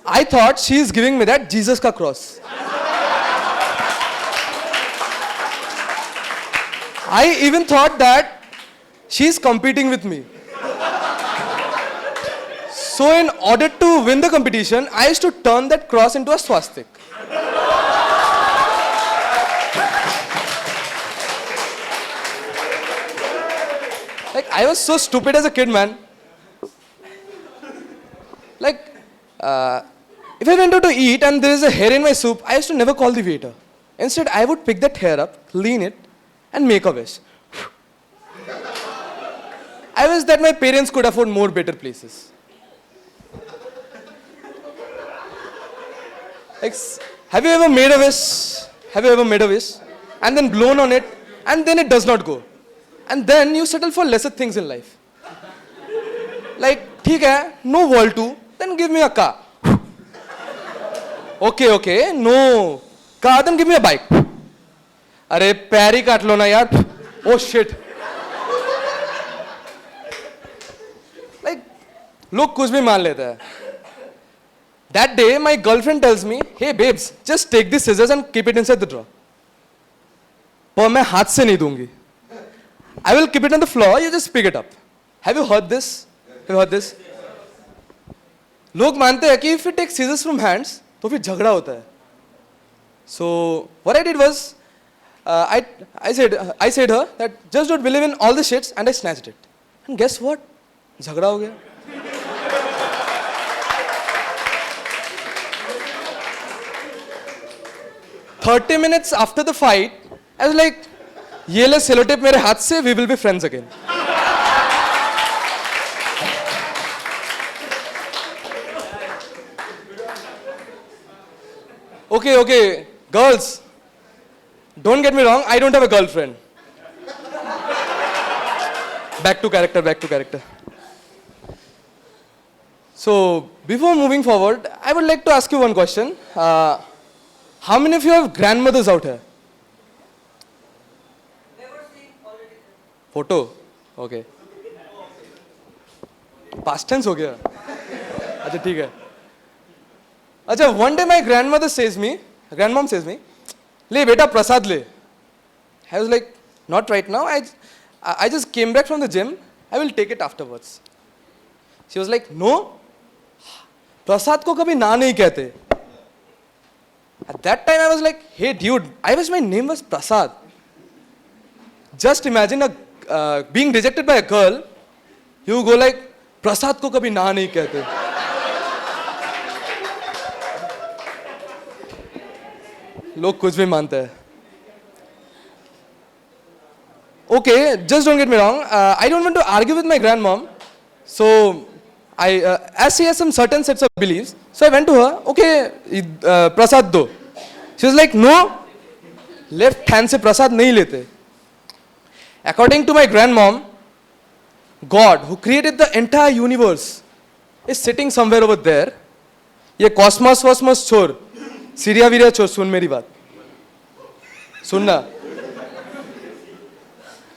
Speaker 9: I thought she is giving me that Jesus ka cross. I even thought that she is competing with me. So in order to win the competition, I used to turn that cross into a swastik. Like, I was so stupid as a kid, man. Like, if I went out to eat and there is a hair in my soup, I used to never call the waiter. Instead, I would pick that hair up, clean it, and make a wish. I wish that my parents could afford more better places. Like, have you ever made a wish? Have you ever made a wish? And then blown on it, and then it does not go. And then you settle for lesser things in life. Like, ठीक है, no World 2, then give me a car. Okay, no car, then give me a bike. अरे पैर ही काट लो ना यार. Oh shit. Like, लोग कुछ भी मान लेते हैं. That day, my girlfriend tells me, hey babes, just take these scissors and keep it inside the drawer. पर मैं हाथ से नहीं दूंगी. I will keep it on the floor, you just pick it up. Have you heard this? Have you heard this? लोग मानते हैं कि if you take scissors from hands, तो फिर झगड़ा होता है. So what I did was, I said her that just don't believe in all the shits, and I snatched it. And guess what? झगड़ा हो गया. "30 minutes after the fight, I was like, ये ले सेलोटेप मेरे हाथ से, we will be friends again." Okay, girls, don't get me wrong, I don't have a girlfriend. Back to character. So, before moving forward, I would like to ask you one question. How many of you have grandmothers out here? Photo? Okay. Past tense हो गया. अच्छा ठीक है. अच्छा, one day my grandmom says me, ले बेटा प्रसाद ले. I was like, not right now. I just came back from the gym. I will take it afterwards. She was like, no. प्रसाद को कभी ना नहीं कहते. At that time I was like, hey dude, I wish my name was Prasad. Just imagine being rejected by a girl. You go like, प्रसाद को कभी ना नहीं कहते. लोग कुछ भी मानते हैं. Okay, just don't get me wrong. I don't want to argue with my grandmom. So, as she has some certain sets of beliefs, so I went to her. Okay, prasad do. She was like, no, left hand se prasad nahi lete. According to my grandmom, God, who created the entire universe, is sitting somewhere over there. ये cosmos छोड़, Syria वीरिया छोड़, सुन मेरी बात. सुनना.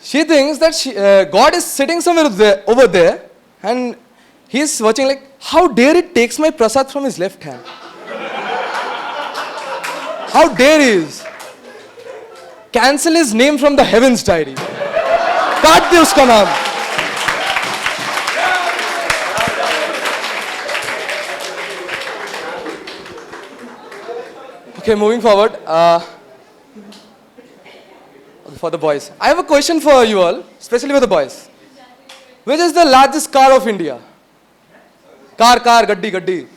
Speaker 9: She thinks that God is sitting somewhere over there, and he is watching like, how dare it takes my prasad from his left hand? How dare he is? Cancel his name from the heavens diary. काट दे उसका नाम. Okay, moving forward. For the boys, I have a question for you all, especially for the boys. Which is the largest car of India? Car, gaddi.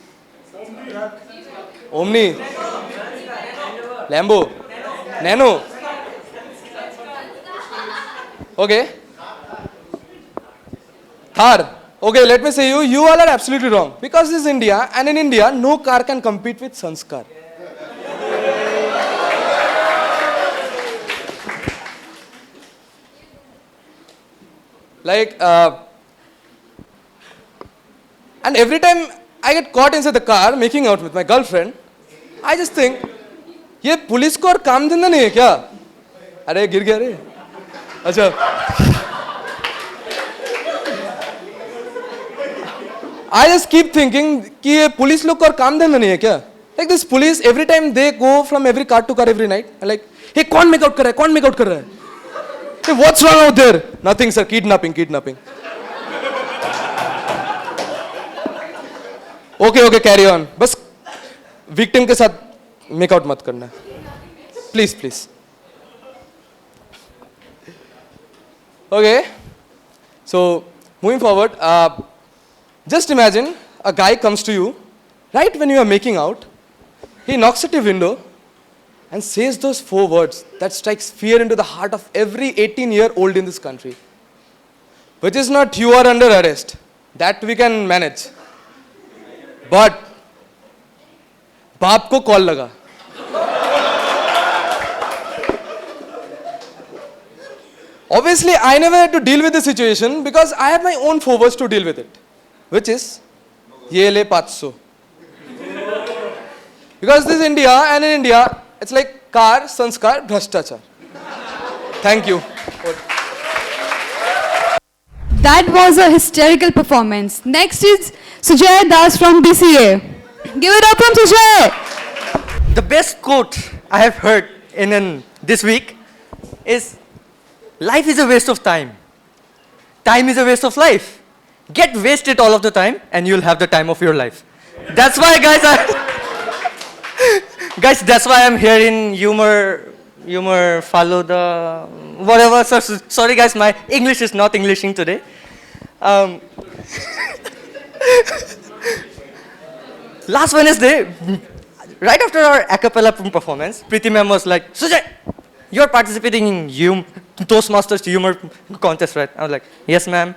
Speaker 9: Omni. Lambo. Nano. Okay. Thar. Okay, let me say you all are absolutely wrong. Because this is India, and in India, no car can compete with Sanskar. Like, and every time I get caught inside the car making out with my girlfriend, I just think, ये police को और काम धंधा नहीं है क्या? अरे गिर गया रे. अच्छा. I just keep thinking कि ये पुलिस लोग को और काम धंधा नहीं है क्या? Like this police, every time they go from every car to car every night, like, hey कौन make out कर रहा है? Hey, what's wrong out there? Nothing, sir. Kidnapping. Okay okay carry on. बस विक्टिम के साथ make-out मत करना. Please please. Okay. So moving forward, just imagine a guy comes to you right when you are making out. He knocks at your window and says those 4 words that strikes fear into the heart of every 18-year-old in this country. Which is not you are under arrest. That we can manage. But बाप को call लगा. Obviously, I never had to deal with the situation because I have my own 4 words to deal with it, which is ye le 500. Because this is India, and in India, it's like car, sanskar, bhrashtachar. Thank you.
Speaker 1: That was a hysterical performance. Next is Sujay Das from BCA. Give it up from Sujay.
Speaker 10: The best quote I have heard in this week is, life is a waste of time. Time is a waste of life. Get wasted all of the time and you'll have the time of your life. That's why, guys, guys, that's why I'm here in humor, follow the, whatever. Sorry, guys, my English is not Englishing today. Last Wednesday, right after our a cappella performance, Preeti ma'am was like, Sujay, you're participating in Toastmasters humor contest, right? I was like, yes, ma'am.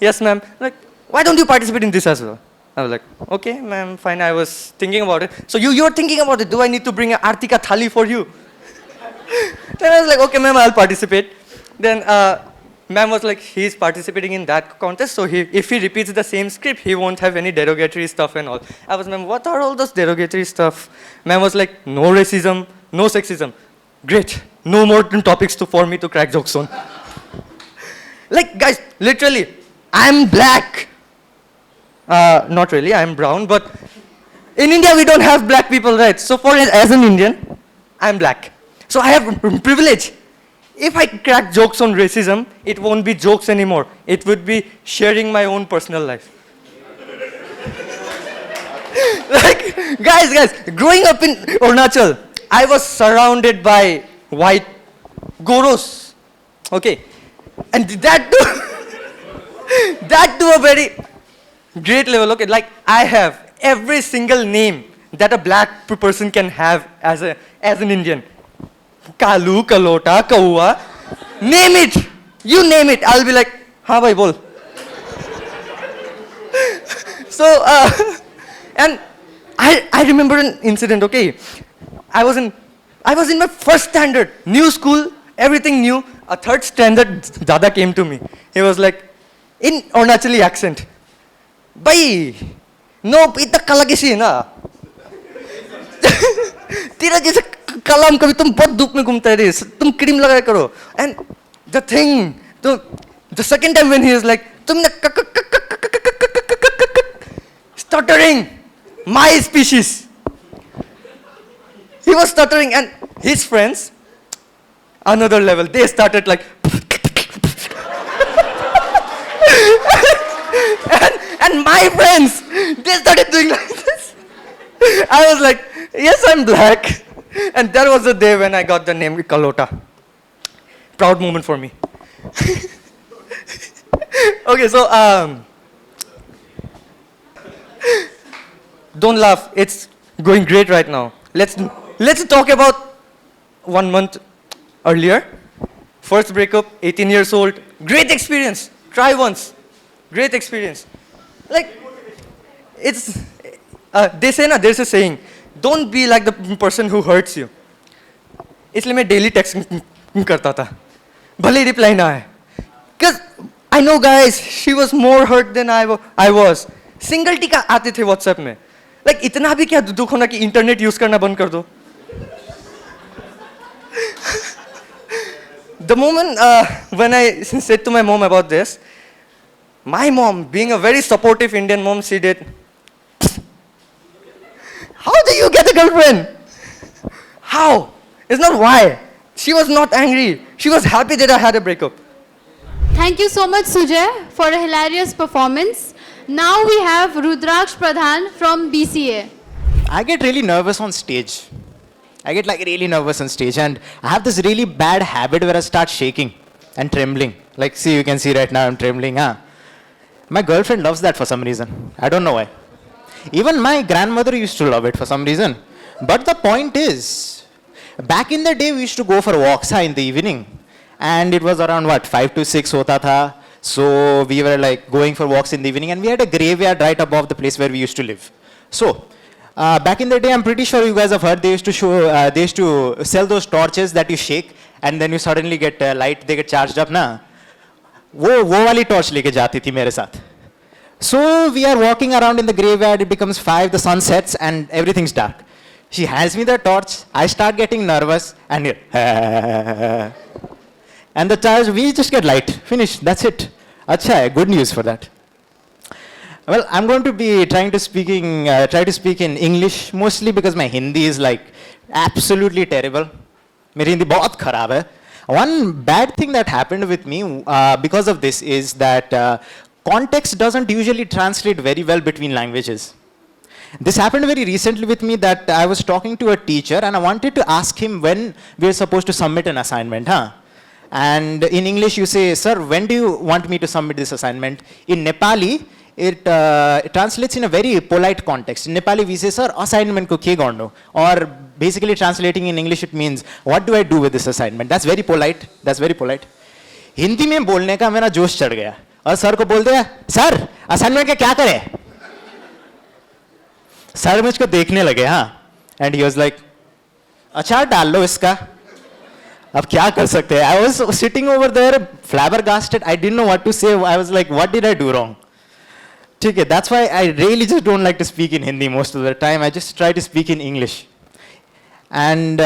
Speaker 10: Yes, ma'am. Like, why don't you participate in this as well? I was like, okay, ma'am, fine. I was thinking about it. So you're thinking about it. Do I need to bring an Artika thali for you? Then I was like, okay, ma'am, I'll participate. Then ma'am was like, he's participating in that contest, so if he repeats the same script, he won't have any derogatory stuff and all. I was, ma'am, what are all those derogatory stuff? Ma'am was like, no racism, no sexism. Great, no more topics for me to crack jokes on. Like, guys, literally, I'm black. Not really, I'm brown, but in India we don't have black people, right? So as an Indian, I'm black. So I have privilege. If I crack jokes on racism, it won't be jokes anymore. It would be sharing my own personal life. Like, guys, growing up in Arunachal, I was surrounded by white goros. Okay. And that to a very great level. Okay, like I have every single name that a black person can have as an Indian. Kalu, Kalota, Kaua, name it. You name it. I'll be like, हाँ भाई बोल. So, and I remember an incident. Okay, I was in my first standard, new school, everything new. A third standard Dada came to me. He was like, in Arunachali accent, "Bhai, no इतना काला किसी है ना? तेरा जैसे काला हम कभी तुम बहुत धूप में घूमते रहे, तुम क्रीम लगाया करो." And the second time when he was like, तुमने stuttering, my species. He was stuttering, and his friends, another level, they started like, and my friends, they started doing like this. I was like, yes, I'm black. And that was the day when I got the name Kalota. Proud moment for me. Okay, so, don't laugh, it's going great right now. Let's talk about 1 month earlier. First breakup, 18 years old. Great experience. Try once. Great experience. Like, it's, they say na, there's a saying, don't be like the person who hurts you. इसलिए मैं daily text करता था. भले reply ना आए. Because I know, guys, she was more hurt than I was. Single टिका आते थे WhatsApp में. Like, इतना भी क्या दुख होना कि internet use करना बंद कर दो. The moment when I said to my mom about this, my mom, being a very supportive Indian mom, she did, how do you get a girlfriend? How? It's not why. She was not angry. She was happy that I had a breakup.
Speaker 2: Thank you so much, Sujay, for a hilarious performance. Now we have Rudraksh Pradhan from BCA.
Speaker 11: I get really nervous on stage. I get like really nervous on stage, and I have this really bad habit where I start shaking and trembling. Like, see, you can see right now I'm trembling, huh? My girlfriend loves that for some reason. I don't know why. Even my grandmother used to love it for some reason. But the point is, back in the day, we used to go for walks in the evening. And it was around what, 5 to 6 hota tha. So we were like going for walks in the evening, and we had a graveyard right above the place where we used to live. So, back in the day, I'm pretty sure you guys have heard they used to sell those torches that you shake and then you suddenly get light, they get charged up na. वो वाली torch लेके जाती थी मेरे साथ. So we are walking around in the graveyard, it becomes 5, the sun sets and everything's dark. She hands me the torch, I start getting nervous and and the charge, we just get light, finish, that's it. Acha hai, good news for that. Well, I'm going to be try to speak in English, mostly because my Hindi is like absolutely terrible. मेरी हिंदी बहुत खराब है. One bad thing that happened with me because of this is that context doesn't usually translate very well between languages. This happened very recently with me that I was talking to a teacher and I wanted to ask him when we were supposed to submit an assignment. And in English you say, sir, when do you want me to submit this assignment? In Nepali, it translates in a very polite context. In Nepali, we say, sir, assignment ko ke gondo? Or basically translating in English, it means, what do I do with this assignment? That's very polite. That's very polite. Hindi में बोलने का मेरा जोश चढ़ गया और sir को बोल दिया, सर असाइनमेंट का क्या करें? सर मुझको देखने लगे, हाँ. And he was like, अच्छा डाल लो इसका. अब क्या कर सकते हैं? I was sitting over there, flabbergasted. I didn't know what to say. I was like, what did I do wrong? Okay, that's why I really just don't like to speak in Hindi most of the time. I just try to speak in English. And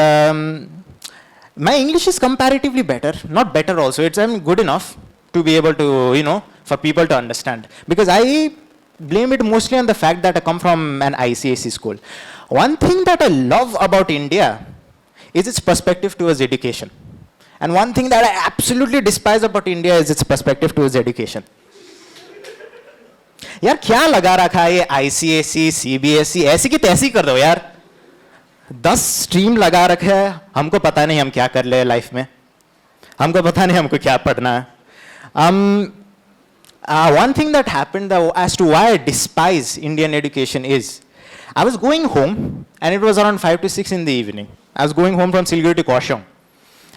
Speaker 11: my English is comparatively better, not better also. It's good enough to be able to, for people to understand. Because I blame it mostly on the fact that I come from an ICSE school. One thing that I love about India is its perspective towards education. And one thing that I absolutely despise about India is its perspective towards education. यार क्या लगा रखा है ये ICSE CBSE ऐसी की तैसी कर दो यार 10 स्ट्रीम लगा रखा है हमको पता नहीं हम क्या कर ले लाइफ में हमको पता नहीं हमको क्या पढ़ना है one thing that happened as to why I despise Indian education is I was going home and it was around 5 to 6 in the evening. I was going home from Siliguri to Kaushal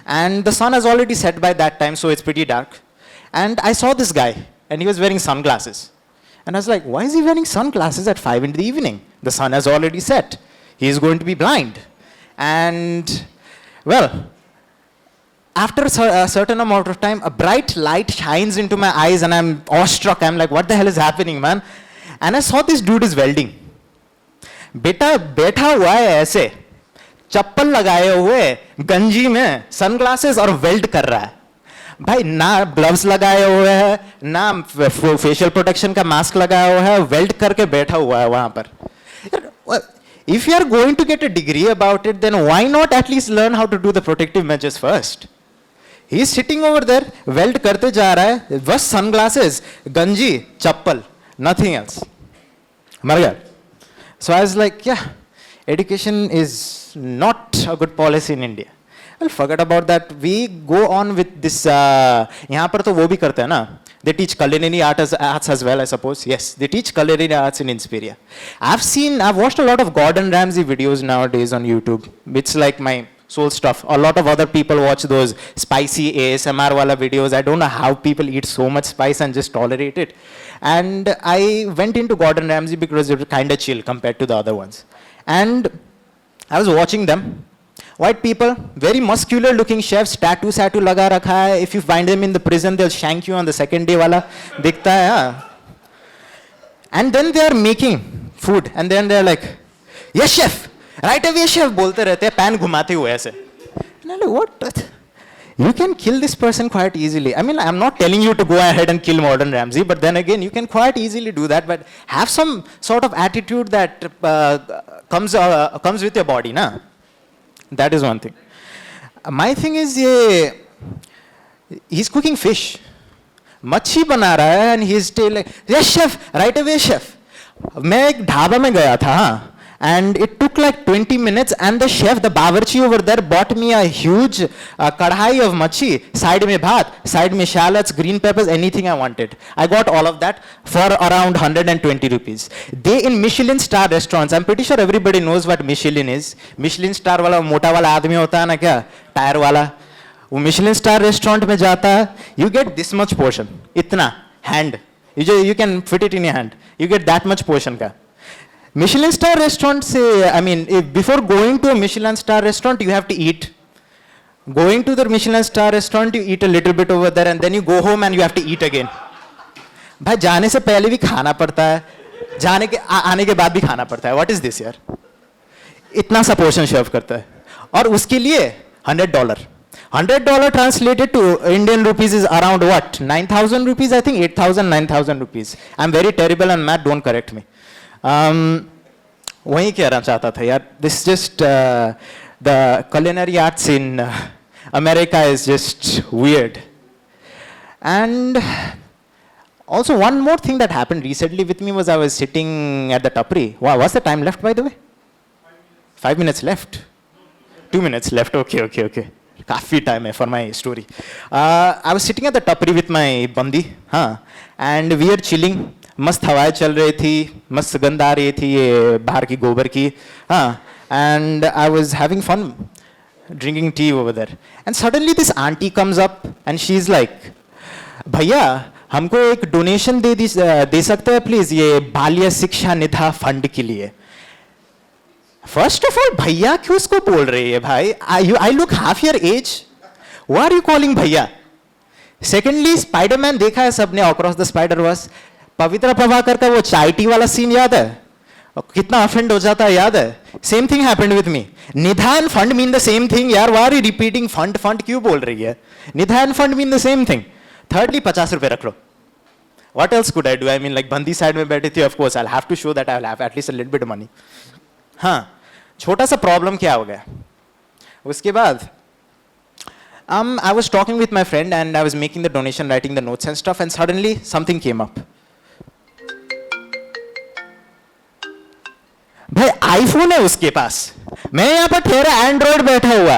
Speaker 11: and the sun has already set by that time, so it's pretty dark, and I saw this guy and he was wearing sunglasses. And I was like, why is he wearing sunglasses at 5 in the evening? The sun has already set. He is going to be blind. And, well, after a certain amount of time, a bright light shines into my eyes and I'm awestruck. I'm like, what the hell is happening, man? And I saw this dude is welding. बेटा बैठा हुआ है ऐसे, चप्पल लगाए हुए, गंजी में, sunglasses और वेल्ड कर रहा है. भाई ना ग्लव्स लगाए हुए हैं ना फेशियल प्रोटेक्शन का मास्क लगाया हुआ है वेल्ड करके बैठा हुआ है वहां पर. If you are going to get a degree about it, then why not at least learn how to do the protective measures first? He is sitting over there, weld करते जा रहा है, बस sunglasses, गंजी, चप्पल, nothing else. मर गया. So I was like, yeah, education is not a good policy in India. Well, forget about that. We go on with this. यहाँ पर तो वो भी करते हैं ना. They teach culinary arts as well, I suppose. Yes, they teach culinary arts in Inspiria. I've watched a lot of Gordon Ramsay videos nowadays on YouTube. It's like my soul stuff. A lot of other people watch those spicy ASMR wala videos. I don't know how people eat so much spice and just tolerate it. And I went into Gordon Ramsay because it was kind of chill compared to the other ones. And I was watching them. White people, very muscular looking chefs, tattoo laga rakha hai. If you find them in the prison, they'll shank you on the second day wala. Dikhta hai, haan. And then they are making food. And then they're like, yes chef, right away chef, bolte rehte hai, pan ghumate hue aise. And I'm like, what? You can kill this person quite easily. I mean, I'm not telling you to go ahead and kill Gordon Ramsay, but then again, you can quite easily do that, but have some sort of attitude that comes with your body, na? That is one thing. My thing is, he's cooking fish. मच्छी बना रहा है and he is telling yes chef right away chef. मैं एक ढाबा में गया था and it took like 20 minutes and the chef, the bawarchi over there bought me a huge kadhai of machi, side mein bhat, side mein shallots, green peppers, anything I wanted. I got all of that for around 120 rupees. They in Michelin star restaurants, I'm pretty sure everybody knows what Michelin is. Michelin star wala mota wala aadmi hota hai na kya, tire wala, wo Michelin star restaurant mein jata hai, you get this much portion, itna hand, you can fit it in your hand, you get that much portion ka. Michelin star restaurant say, I mean, before going to a Michelin star restaurant, you have to eat. Going to the Michelin star restaurant, you eat a little bit over there and then you go home and you have to eat again. भाई जाने से पहले भी खाना पड़ता है, जाने के आने के बाद भी खाना पड़ता है. What is this यार? इतना सा पोर्शन सर्व करता है और उसके लिए $100. $100 translated to Indian rupees is around what? 9,000 rupees, I think 8,000, 9,000 rupees. I'm very terrible on math, don't correct me. वही कहना चाहता था यार, this just the culinary arts in America is just weird. And also one more thing that happened recently with me was I was sitting at the tapri. Wow, what's the time left by the way? 5 minutes left. 2 minutes left. Okay. काफी time है for my story. I was sitting at the tapri with my bandi, and we are chilling. मस्त हवाएं चल रही थी, मस्त गंध आ रही थी ये बाहर की गोबर की, and I was having fun drinking tea over there. And suddenly this auntie comes up and she's like, भैया हमको एक डोनेशन दे सकते हैं प्लीज ये बाल्य शिक्षा निधि फंड के लिए. फर्स्ट ऑफ ऑल भैया क्यों उसको बोल रही है भाई? I look half your age. Why are you calling भैया? Secondly, स्पाइडरमैन देखा है सबने, अक्रॉस द स्पाइडर वर्स. पवित्रा प्रभाकर का वो चाय टी वाला सीन याद है? कितना अफेंड हो जाता है याद है? Same thing happened with me. Nidhi and fund mean the same thing यार. Why are you repeating fund क्यों बोल रही है? Nidhi and fund mean the same thing. Thirdly 50 रुपए रख लो. What else could I do? I mean, like बंदी side में बैठी थी, of course I'll have to show that I'll have at least a little bit of money. हाँ, छोटा सा प्रॉब्लम क्या हो गया उसके बाद? I was talking with my friend and I was making the donation, writing the notes and stuff, and suddenly something came up. भाई iPhone है उसके पास, मैं यहाँ पर ठहरा एंड्रॉइड बैठा हुआ.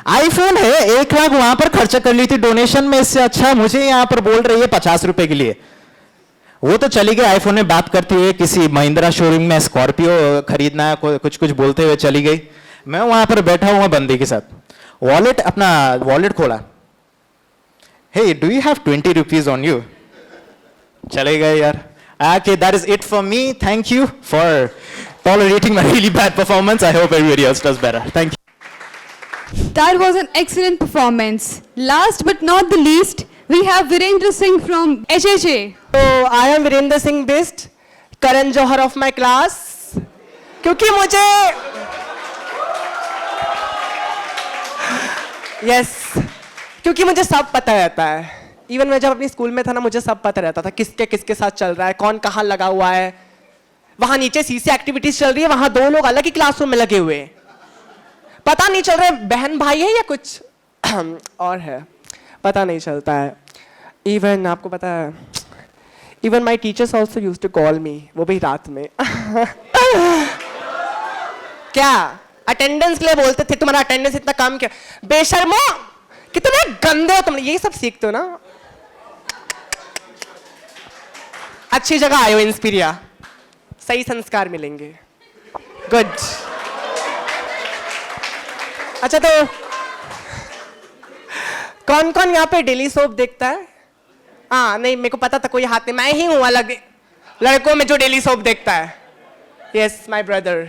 Speaker 11: आईफोन है, 1 लाख वहां पर खर्चा कर ली थी डोनेशन में, इससे अच्छा मुझे यहाँ पर बोल रही है 50 रुपए के लिए. वो तो चली गई आईफोन में बात करते हुए, किसी महिंद्रा शोरूम में स्कॉर्पियो खरीदना है कुछ बोलते हुए चली गई. मैं वहां पर बैठा हुआ बंदे के साथ, अपना वॉलेट खोला. Hey do you have 20 rupees on you? चले गए यार. Okay, that is it for me. Thank you for tolerating my really bad performance. I hope everybody else does better. Thank you.
Speaker 1: That was an excellent performance. Last but not the least, we have Virendra Singh from HHA.
Speaker 4: So I am Virendra Singh Bist, Karan Johar of my class. क्योंकि मुझे क्योंकि मुझे सब पता रहता है. Even मैं जब अपनी स्कूल में था ना, मुझे सब पता रहता था किसके साथ चल रहा है, कौन कहाँ लगा हुआ है. वहां नीचे सीसी एक्टिविटीज चल रही है, वहां 2 लोग अलग ही क्लासरूम में लगे हुए हैं, पता नहीं चल रहा है बहन भाई है या कुछ और है, पता नहीं चलता है. इवन आपको पता है, even my teachers also used to call me, वो भी रात में क्या अटेंडेंस के लिए बोलते थे, तुम्हारा अटेंडेंस इतना कम क्या, बेशर्मो कितने गंदे हो तुम, यही सब सीखते हो ना. अच्छी जगह आए हो इंस्पीरिया, सही संस्कार मिलेंगे. गुड. अच्छा तो कौन कौन यहाँ पे डेली सोप देखता है? नहीं मेरे को पता था कोई हाथ नहीं, मैं ही हूं अलग लड़कों में जो डेली सोप देखता है. यस माय ब्रदर,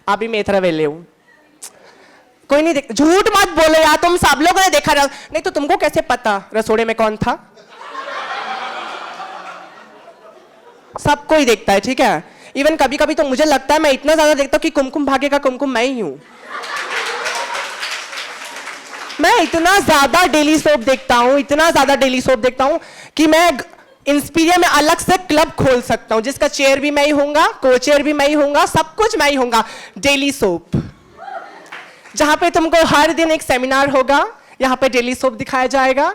Speaker 4: आप भी मेरी तरह वेले हूं. कोई नहीं देख, झूठ मत बोलो यार, तुम सब लोगों ने देखा नहीं तो तुमको कैसे पता रसोड़े में कौन था? सब कोई देखता है, ठीक है. इवन कभी कभी तो मुझे लगता है मैं इतना ज्यादा देखता हूं कि कुमकुम भाग्य का कुमकुम मैं ही हूं. मैं इतना ज्यादा डेली सोप देखता हूं कि मैं इंस्पीरिया में अलग से क्लब खोल सकता हूं, जिसका चेयर भी मैं ही होऊंगा, को चेयर भी मैं ही होऊंगा, सब कुछ मैं ही होऊंगा. डेली सोप, जहां पे तुमको हर दिन एक सेमिनार होगा, यहां पे डेली सोप दिखाया जाएगा.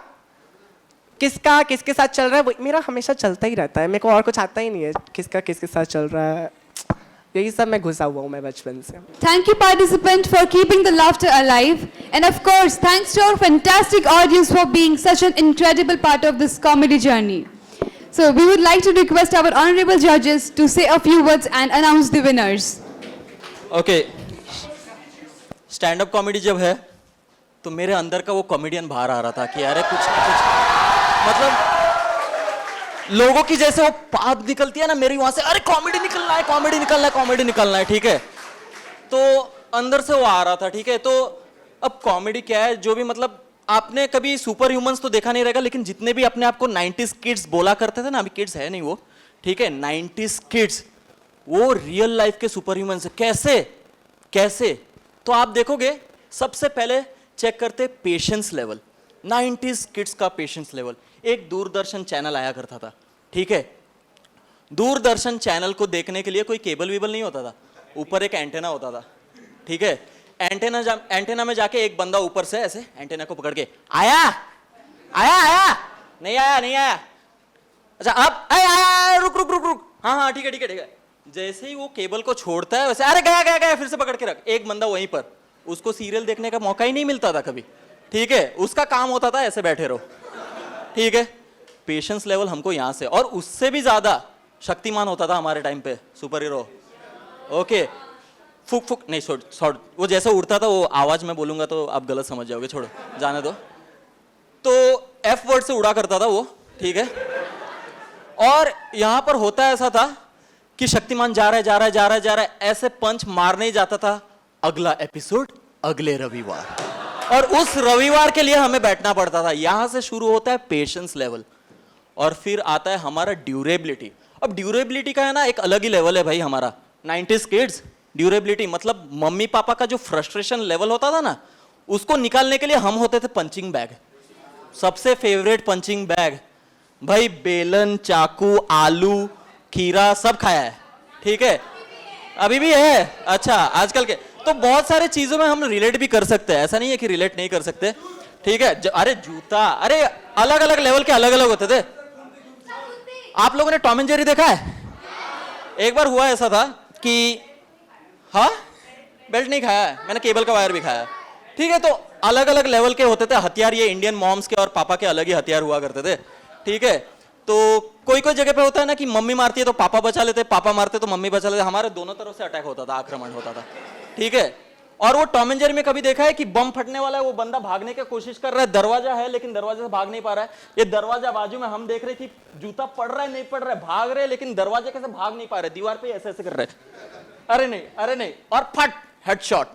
Speaker 4: किसका किसके साथ चल रहा है मेरा हमेशा चलता ही रहता है, मेरे को और कुछ आता ही नहीं है, किसका किसके साथ चल रहा है, यही सब मैं घुसा हुआ हूँ मैं बचपन से.
Speaker 1: Thank you, participant, for keeping the laughter alive. And of course, thanks to our fantastic audience for being such an incredible part of this comedy journey. So we would like to request our honorable judges to say a few words and announce the winners.
Speaker 12: Okay stand up comedy जब है तो मेरे अंदर का वो comedian बाहर आ रहा था कि अरे कुछ मतलब लोगों की जैसे वो बात निकलती है ना मेरी वहां से, अरे कॉमेडी निकलना है, कॉमेडी निकलना है, कॉमेडी निकलना है, ठीक है. तो अंदर से वो आ रहा था, ठीक है. तो अब कॉमेडी क्या है, जो भी मतलब आपने कभी सुपर ह्यूमंस तो देखा नहीं रहेगा, लेकिन जितने भी अपने आप को 90s किड्स बोला करते थे ना, अभी किड्स है नहीं वो, ठीक है, 90s किड्स वो रियल लाइफ के सुपर ह्यूमंस है. कैसे कैसे तो आप देखोगे सबसे पहले चेक करते पेशेंस लेवल. 90s किड्स का पेशेंस लेवल. एक दूरदर्शन चैनल आया करता था, ठीक है. दूरदर्शन चैनल को देखने के लिए कोई केबल वेबल नहीं होता था, ऊपर एक एंटेना होता था, ठीक है. एंटेना में जाके एक बंदा ऊपर से ऐसे एंटेना को पकड़ के आया आया आया नहीं आया नहीं आया, अच्छा अब आया आया रुक रुक रुक रुक, हाँ हाँ ठीक है ठीक है ठीक है. जैसे ही वो केबल को छोड़ता है वैसे अरे गया गया गया, फिर से पकड़ के रख. एक बंदा वहीं पर, उसको सीरियल देखने का मौका ही नहीं मिलता था कभी, ठीक है. उसका काम होता था ऐसे बैठे रहो, ठीक है. पेशेंस लेवल हमको यहां से, और उससे भी ज्यादा शक्तिमान होता था हमारे टाइम पे सुपर हीरो. ओके फुक फुक नहीं छोड़, वो जैसे उड़ता था वो आवाज में बोलूंगा तो आप गलत समझ जाओगे, छोड़ो जाने दो. तो एफ वर्ड से उड़ा करता था वो, ठीक है. और यहां पर होता ऐसा था कि शक्तिमान जा रहा है जा रहा है जा रहा है जा रहा है, ऐसे पंच मारने ही जाता था. अगला एपिसोड अगले रविवार, और उस रविवार के लिए हमें बैठना पड़ता था. यहां से शुरू होता है पेशेंस लेवल, और फिर आता है हमारा ड्यूरेबिलिटी. अब ड्यूरेबिलिटी का है ना एक अलग ही लेवल है भाई हमारा. 90s किड्स ड्यूरेबिलिटी मतलब मम्मी पापा का जो फ्रस्ट्रेशन लेवल होता था ना, उसको निकालने के लिए हम होते थे पंचिंग बैग. सबसे फेवरेट पंचिंग बैग भाई, बेलन चाकू आलू खीरा सब खाया है, ठीक है. अभी भी है, अच्छा आजकल के तो बहुत सारे चीजों में हम रिलेट भी कर सकते हैं, ऐसा नहीं है कि रिलेट नहीं कर सकते, ठीक है. अरे जूता, अरे अलग अलग लेवल के अलग अलग होते थे. आप लोगों ने टॉम एंड जेरी देखा है? एक बार हुआ ऐसा था कि हाँ बेल्ट नहीं खाया है, मैंने केबल का वायर भी खाया है, ठीक है. तो अलग अलग लेवल के होते थे हथियार. ये इंडियन मॉम्स के और पापा के अलग ही हथियार हुआ करते थे, ठीक है. तो कोई कोई जगह पे होता है ना कि मम्मी मारती है तो पापा बचा लेते, पापा मारते तो मम्मी बचा लेते. हमारे दोनों तरफ से अटैक होता था, आक्रमण होता था, ठीक है. और वो टॉम एंड जेरी में कभी देखा है कि बम फटने वाला है, वो बंदा भागने की कोशिश कर रहा है, दरवाजा है लेकिन दरवाजे से भाग नहीं पा रहा है. ये दरवाजा बाजू में हम देख रहे थी, जूता पड़ रहा है नहीं पड़ रहा है, भाग रहे लेकिन दरवाजे कैसे भाग नहीं पा रहे, दीवार पे ऐसे ऐसे कर रहे, अरे नहीं, और फट हेडशॉट.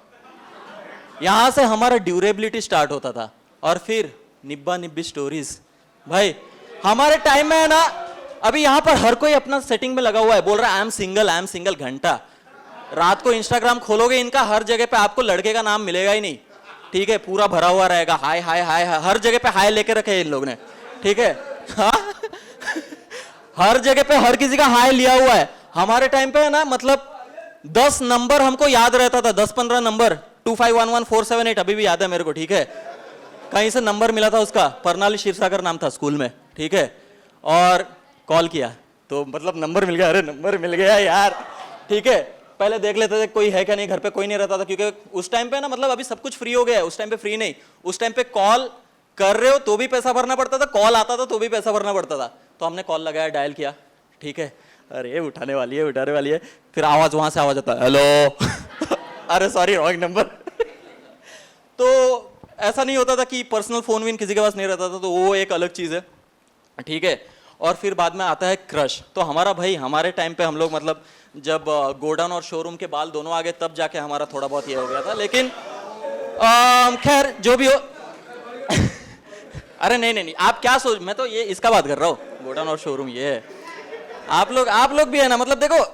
Speaker 12: यहां से हमारा ड्यूरेबिलिटी स्टार्ट होता था. और फिर निब्बा निब्बी स्टोरीज भाई हमारे टाइम में है ना. अभी यहां पर हर कोई अपना सेटिंग में लगा हुआ है, बोल रहा है आई एम सिंगल घंटा. रात को इंस्टाग्राम खोलोगे इनका, हर जगह पे आपको लड़के का नाम मिलेगा ही नहीं, ठीक है. पूरा भरा हुआ रहेगा हाय हाय हाय, हर जगह पे हाय लेके रखे इन लोग ने, ठीक है. हाँ? हर जगह पे हर किसी का हाय लिया हुआ है. हमारे टाइम पे है ना मतलब 10 नंबर हमको याद रहता था, 10-15 नंबर, 2511478 अभी भी याद है मेरे को, ठीक है. कहीं से नंबर मिला था उसका, परनाली शिवसागर नाम था स्कूल में, ठीक है. और कॉल किया तो मतलब नंबर मिल गया, अरे नंबर मिल गया यार, ठीक है. पहले देख लेते थे कोई है क्या नहीं, घर पे कोई नहीं रहता था, क्योंकि उस टाइम पे ना मतलब अभी सब कुछ फ्री हो गया है, उस टाइम पे फ्री नहीं. उस टाइम पे कॉल कर रहे हो तो भी पैसा भरना पड़ता था, कॉल आता था तो भी पैसा भरना पड़ता था. तो हमने कॉल लगाया, डायल किया, ठीक है. अरे उठाने वाली है, फिर आवाज वहां से आवाज आता है हेलो अरे सॉरी रॉन्ग नंबर. तो ऐसा नहीं होता था कि पर्सनल फोन भी किसी के पास नहीं रहता था, तो वो एक अलग चीज है, ठीक है. और फिर बाद में आता है क्रश. तो हमारा भाई हमारे टाइम पे हम लोग मतलब जब गोडाउन और शोरूम के बाल दोनों आ गए तब जाके हमारा थोड़ा बहुत ये हो गया था, लेकिन खैर जो भी हो अरे नहीं आप क्या सोच, मैं तो ये इसका बात कर रहा हूँ, गोडाउन और शोरूम ये है. आप लोग भी है ना, मतलब देखो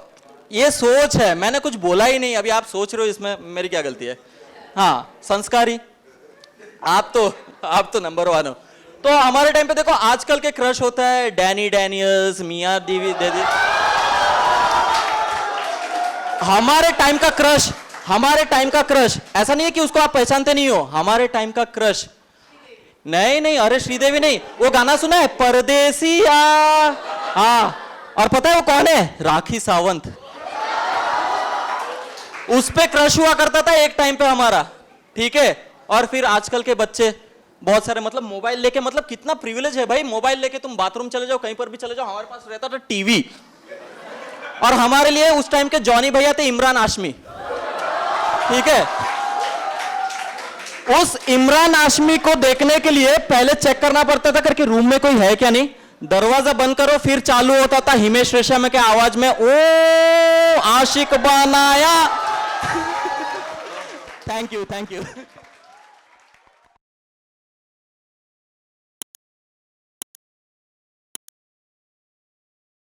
Speaker 12: ये सोच है, मैंने कुछ बोला ही नहीं, अभी आप सोच रहे हो इसमें मेरी क्या गलती है. हाँ संस्कारी, आप तो नंबर 1 हो. तो हमारे टाइम पे देखो आजकल के क्रश होता है डैनी डैनियल्स, मियां दीदी. हमारे टाइम का क्रश ऐसा नहीं है कि उसको आप पहचानते नहीं हो. हमारे टाइम का क्रश नहीं नहीं, अरे श्रीदेवी नहीं, वो गाना सुना है परदेसिया? हाँ, और पता है वो कौन है? राखी सावंत। उस पे क्रश हुआ करता था एक टाइम पे हमारा, ठीक है। और फिर आजकल के बच्चे बहुत सारे मतलब मोबाइल लेके, मतलब कितना प्रिविलेज है भाई, मोबाइल लेके तुम बाथरूम चले जाओ, कहीं पर भी चले जाओ। हमारे पास रहता था टीवी, और हमारे लिए उस टाइम के जॉनी भैया थे इमरान हाशमी, ठीक है। उस इमरान हाशमी को देखने के लिए पहले चेक करना पड़ता था करके रूम में कोई है क्या नहीं, दरवाजा बंद करो, फिर चालू होता था हिमेश रेशमिया के आवाज में, ओ आशिक बनाया। Thank you, thank you.